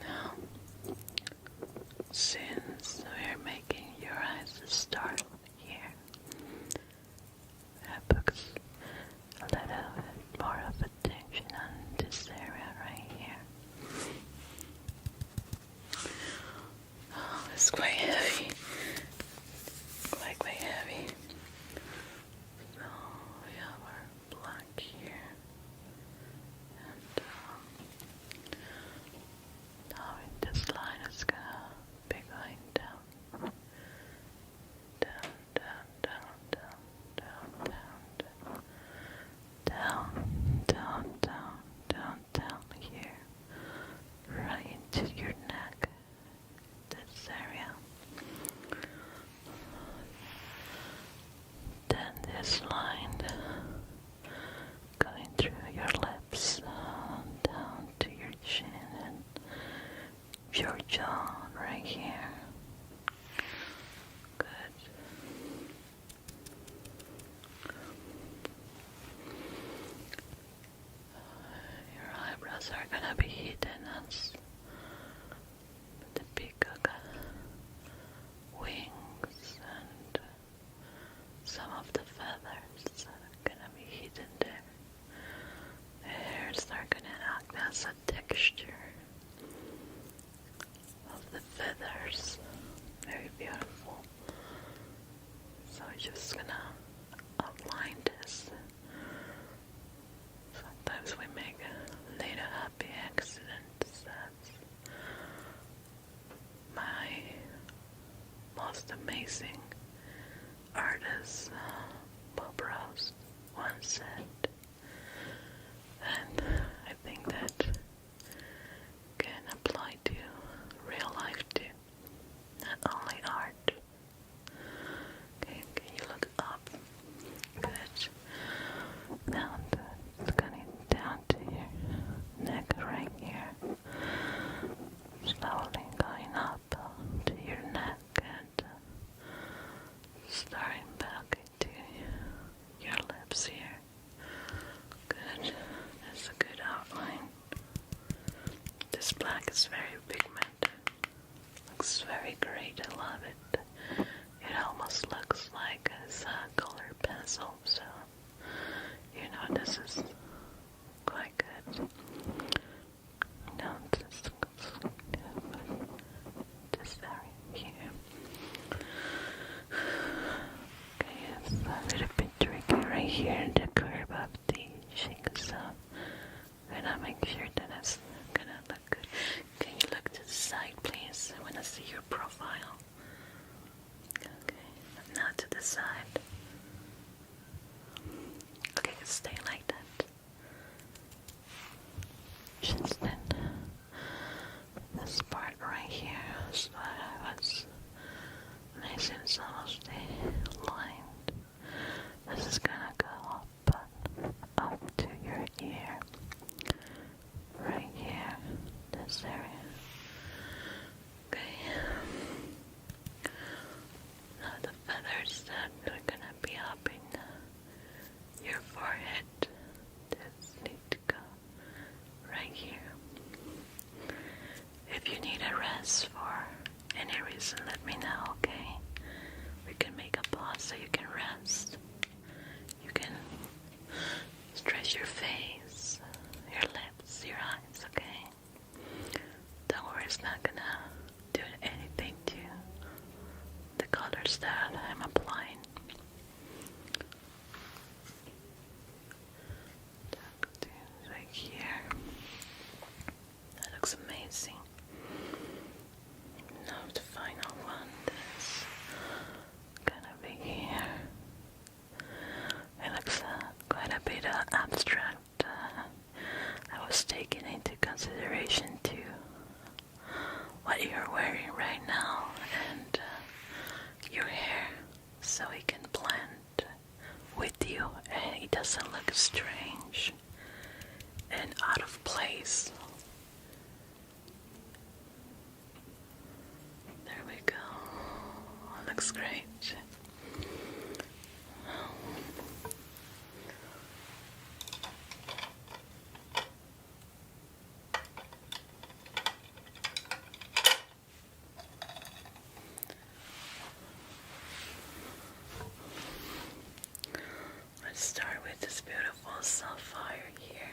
Now, since we're making your eyes start here, I put a little bit more of attention on this area right here. Oh, it's quite heavy. Quite heavy. So we have our black here. And now in this line it's gonna be going down. Down, down, down, down, down, down, down, down, down, down here. Right into your neck. This area. Then this line going through your lips down to your chin and your jaw right here. Good. Your eyebrows are gonna be hidden as the peacock wings and most amazing artist, Bob Ross, once said, and I think that can apply to real life too, not only art. Okay, can you look up? Good. Down to your neck right here. Slowly going up to your neck and starting back into your lips here. Good. That's a good outline. This black is very pigmented. Looks very great. I love it. It almost looks like a colored pencil, so you know this is quite good. Now this area here. Okay, it's a little bit tricky right here in the curve of the cheek, so I'm gonna make sure that it's gonna look good. Can you look to the side, please? I wanna see your profile. Okay, now to the side. Okay, stay like that. Just then, this part right here, so I was missing some of the line. This is gonna go up to your ear, right here, this area. Okay. Now the feathers that are gonna be up in your forehead, just need to go right here. If you need a rest for any reason, let me know, okay? We can make a pause so you can rest. You can stretch your face, your lips, your eyes, okay? Don't worry, it's not gonna do anything to the colors that I'm applying. Right here. That looks amazing. Now the final one is gonna be here. It looks quite a bit abstract. I was taking into consideration too what you're wearing right now and your hair, so it can blend with you and it doesn't look strange and out of place. There we go. Looks great. Let's start with this beautiful sapphire here.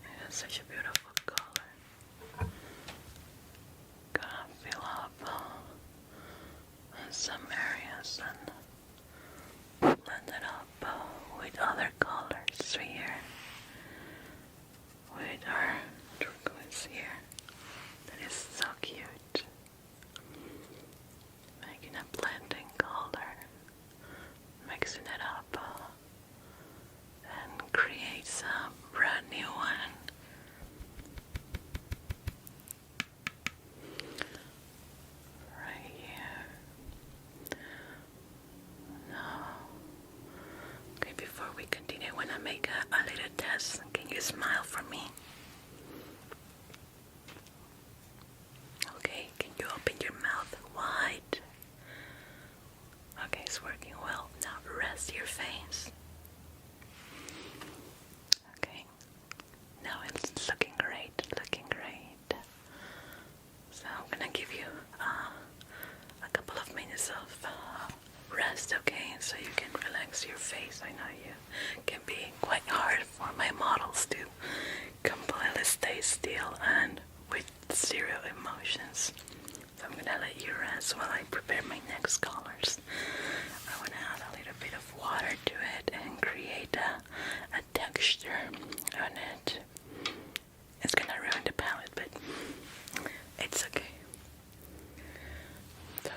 It has such a beautiful color. Gonna fill up some areas and blend it up with other colors here. With our turquoise here. That is so cute. Making a blending color. Mixing it up and creates a brand new one. Right here. Now, okay, before we continue, I want to make a little test. Can you smile for me? Okay, can you open your mouth wide? Okay, it's working well. Now rest your face. Okay. Now it's looking great, looking great. So I'm gonna give you a couple of minutes of rest, okay? So you can relax your face. I know you can be quite hard for my models to completely stay still and with zero emotions. So I'm gonna let you rest while I prepare my next colors. I want to add a little bit of water to it and create a texture on it. It's gonna ruin the palette, but it's okay. So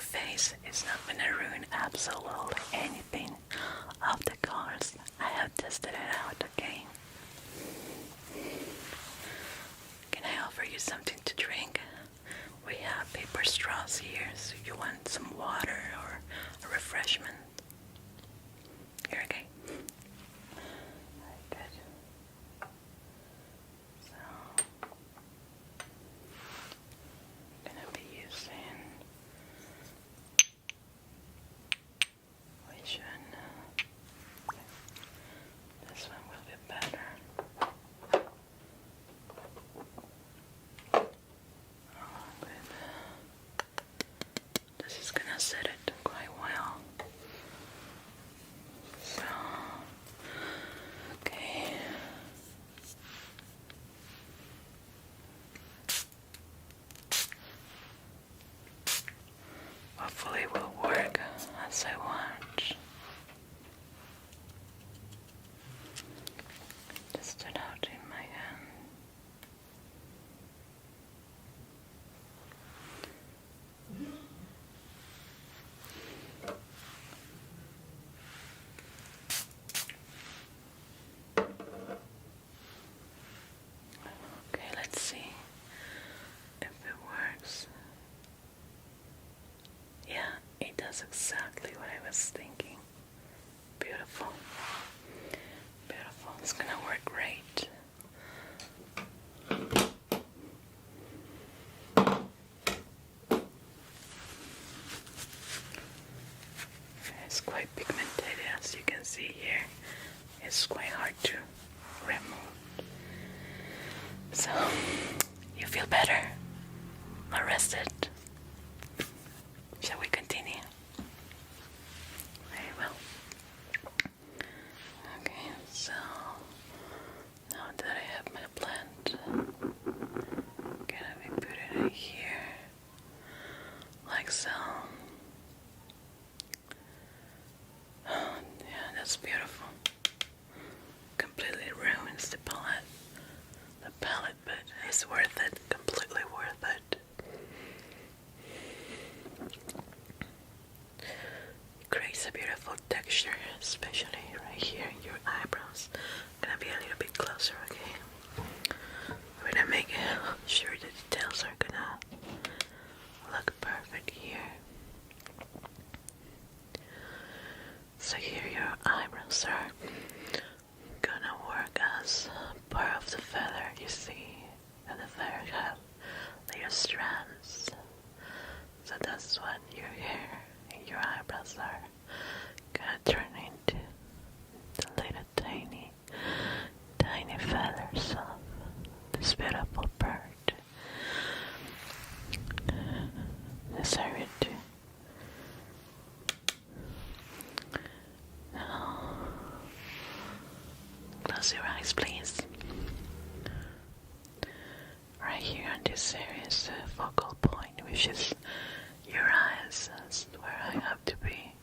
face. It's not gonna ruin absolutely anything of the colors. I have tested it out, okay? Can I offer you something to drink? We have paper straws here, so you want some water or a refreshment? Here, okay? Very good. So, I'm gonna be using which one? This one will be better. This is gonna set it quite well. So, okay. Hopefully it will work as I want. Just it out in my hand. Okay, let's see if it works. Yeah, it does exactly what I was thinking. Beautiful. Beautiful. It's gonna work great. It's quite pigmented, as you can see here. It's quite hard to remove. So, you feel better? More rested? Shall we continue? Very well. Okay, so now that I have my blend, gonna be putting it here, like so. Yeah, that's beautiful. Completely ruins the palette, but it's worth it. Completely worth it. It creates a beautiful texture, especially right here in your eyebrows. Gonna be a little bit closer, okay? We're gonna make sure the details are gonna look perfect here. So here your eyebrows are gonna work as part of the feather, you see, and the feather have little strands. So that's what your hair and your eyebrows are gonna turn into the little tiny feathers of this beautiful bird. This area too. Now, close your eyes, please. Right here on this area is the focal point, which is your eyes. That's where I have to be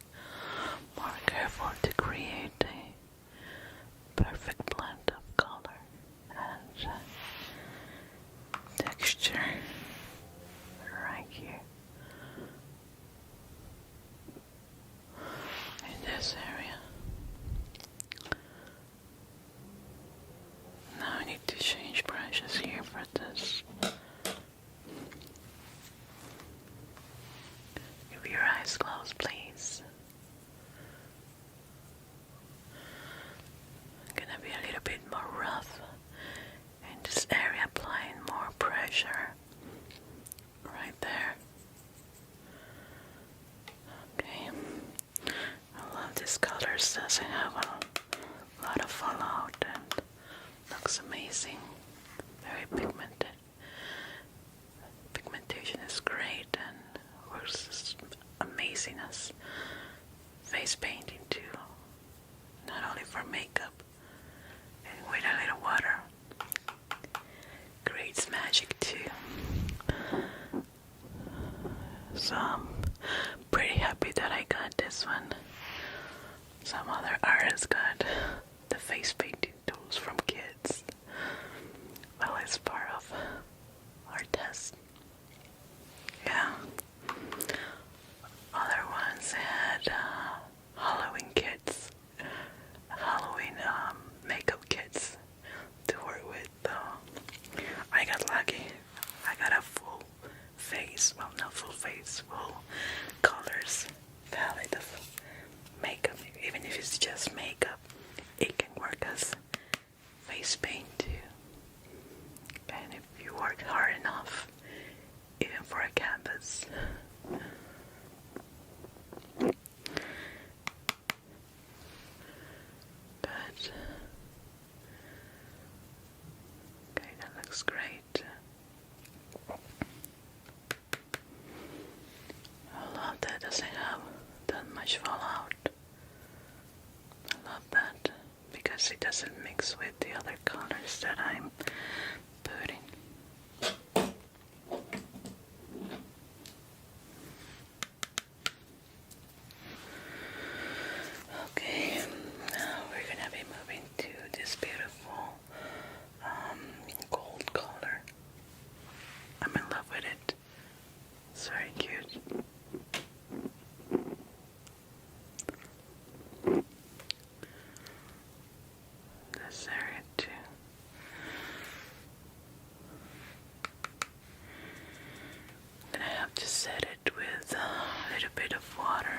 more careful to create a perfect blend of color and texture right here in this area. Now I need to change brushes here for this. Keep your eyes closed, please. I'm gonna be a little bit more rough in this area, applying more pressure right there. Okay. I love this color. It doesn't have a lot of fallout and looks amazing. Very pigmented. Pigmentation is great and works amazing as face painting too. Not only for makeup and with a little water. Creates magic too. So I'm pretty happy that I got this one. Some other artists got the face painting tools from kids. Well, it's part of our test. Yeah. face paint too. And if you work hard enough, even for a canvas. Good. Okay, that looks great. I love that doesn't have that much fallout. I love that because it doesn't mix with the other colors that I'm putting. Okay, now we're gonna be moving to this beautiful gold color. I'm in love with it. It's very cute. This area too. Then I have to set it with a little bit of water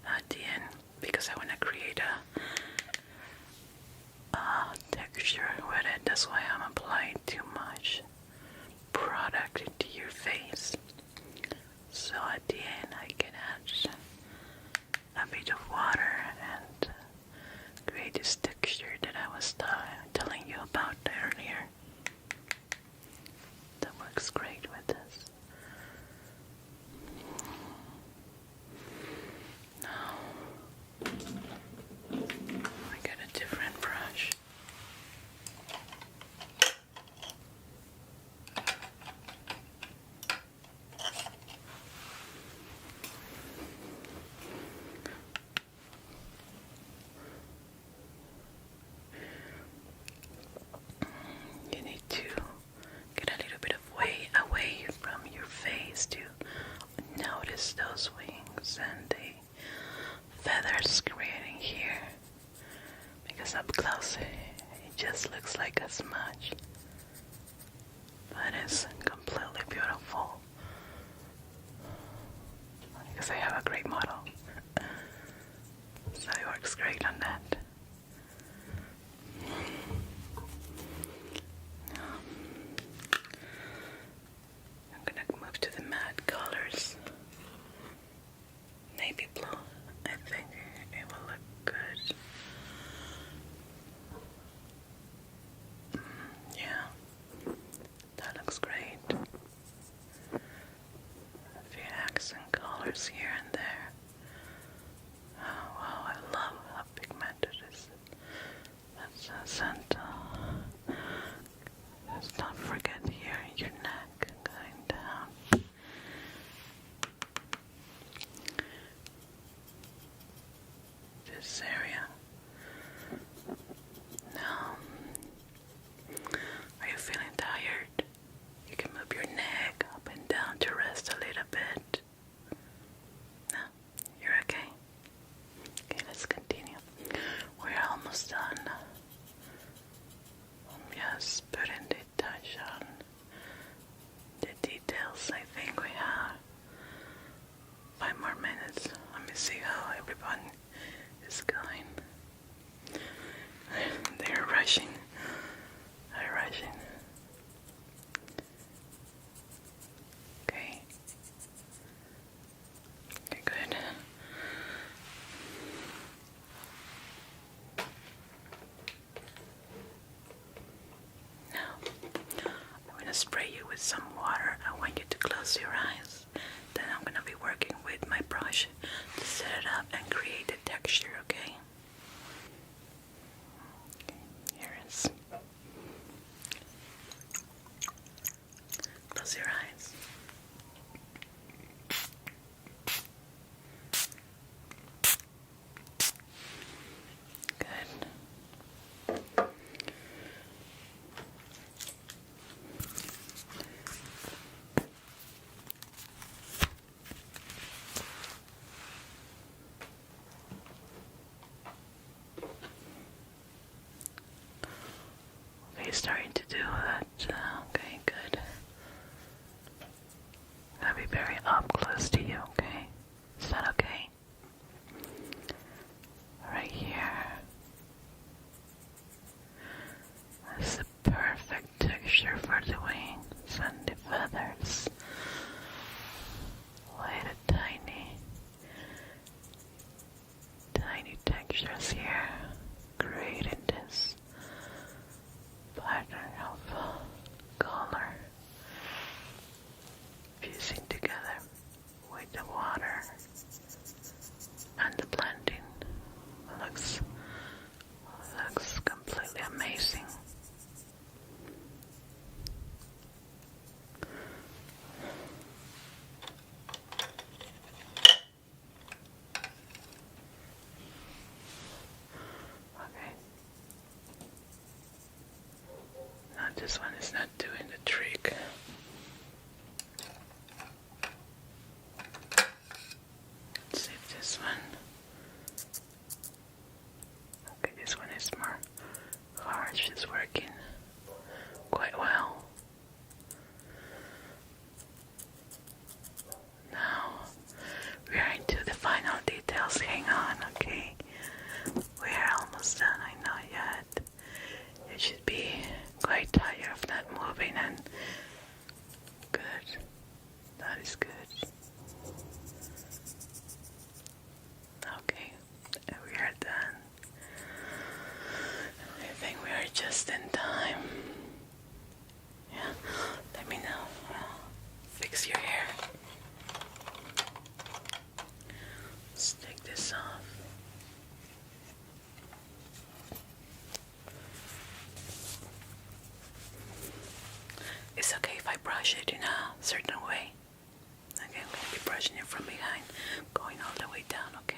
at the end because I want to create a texture with it. That's why I'm applying too much product into your face. So at the end I can add a bit of water and create this texture that I was telling you about earlier. That works great with this. Now I get a different brush. You need to get a little bit of way away from your face to notice those wings and the feathers creating here, because up close it just looks like a smudge, but it's completely beautiful because I have a great model, so it works great on that. I'm gonna move to the matte colors. Navy blue, I think it will look good. Yeah, that looks great. A few accent colors here and there. Oh wow, I love how pigmented it is. That's a scent. Let's not forget here your neck going down. This area. Now, are you feeling tired? You can move your neck up and down to rest a little bit. No, you're okay. Okay, let's continue. We're almost done. Just putting the touch on the details. I think we have 5 more minutes. Let me see how everyone is going. They're rushing. They're rushing. Okay. Okay, good. Now, I'm going to spray you with some water. I want you to close your eyes. Then I'm going to be working with my brush to set it up and create the texture, okay? Here it is. Close your eyes. Good. Okay, starting to do that. Okay, good. I'll be very up close to you, okay? Is that okay? Right here. this one is not doing the trick. Let's see if this one. Okay, this one is more harsh. It's working quite well. Now we are into the final details. Hang on, okay? We are almost done. I know yet. You should be quite tired of not moving, and good. That is good. Okay, we are done. I think we are just in time. Yeah, let me know. Fix your hair. Let's take this off. It's okay if I brush it in a certain way. Okay, I'm going to be brushing it from behind, going all the way down, okay?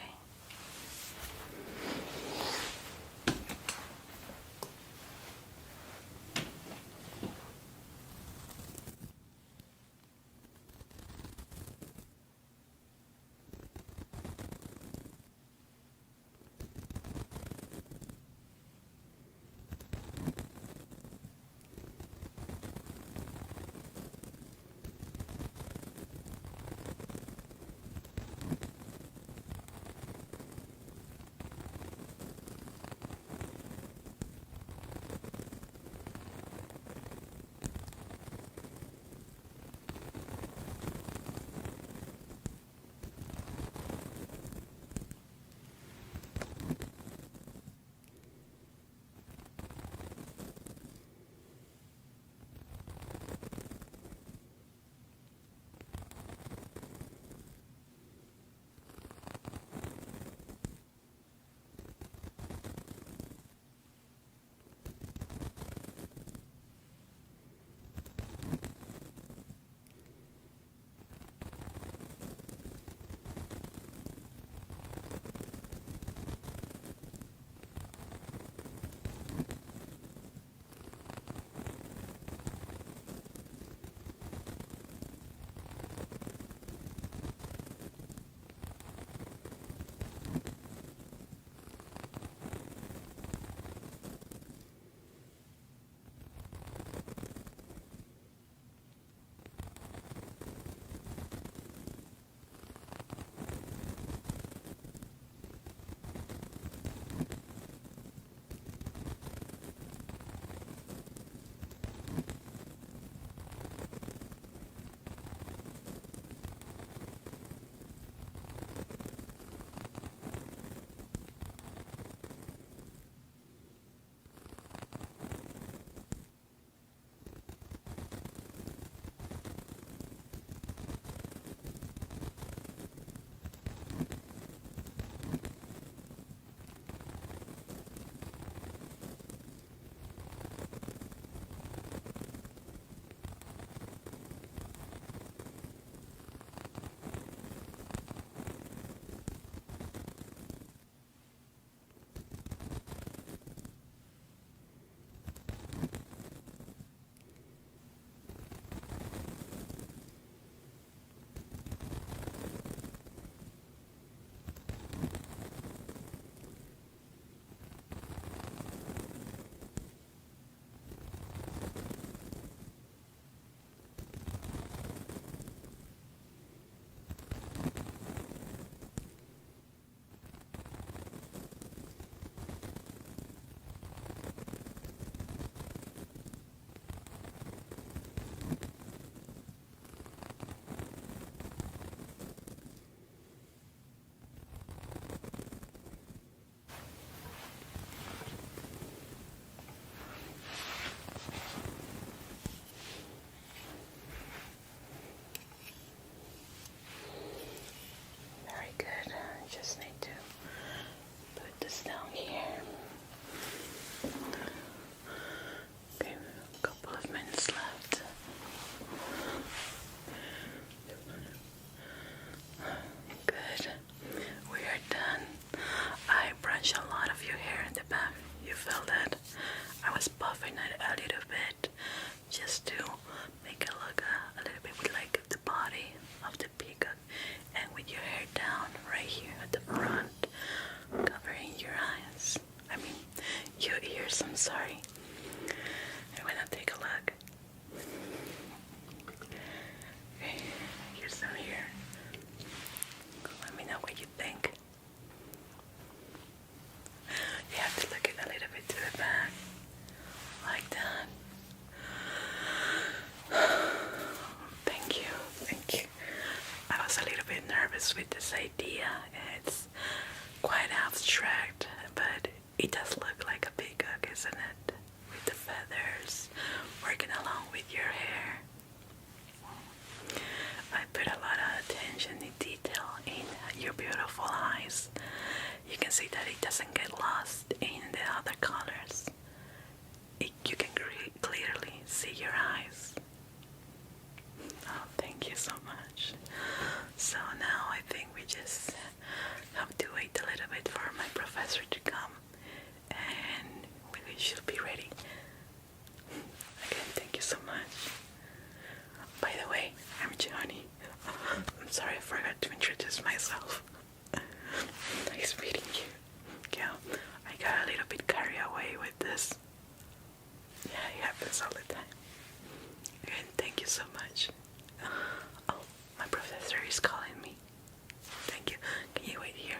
with this idea. It's quite abstract, but it does look like a peacock, isn't it? With the feathers working along with your hair. I put a lot of attention in detail in your beautiful eyes. You can see that it doesn't get lost in the other colors. You can clearly see your eyes. Oh, thank you so much. So now I think we just have to wait a little bit for my professor to come, and we should be ready. Again, thank you so much. By the way, I'm Jonie. I'm sorry I forgot to introduce myself. Nice meeting you. Yeah, I got a little bit carried away with this. Yeah, it happens all the time. Again, thank you so much. Oh, my professor is calling me. Thank you. Can you wait here?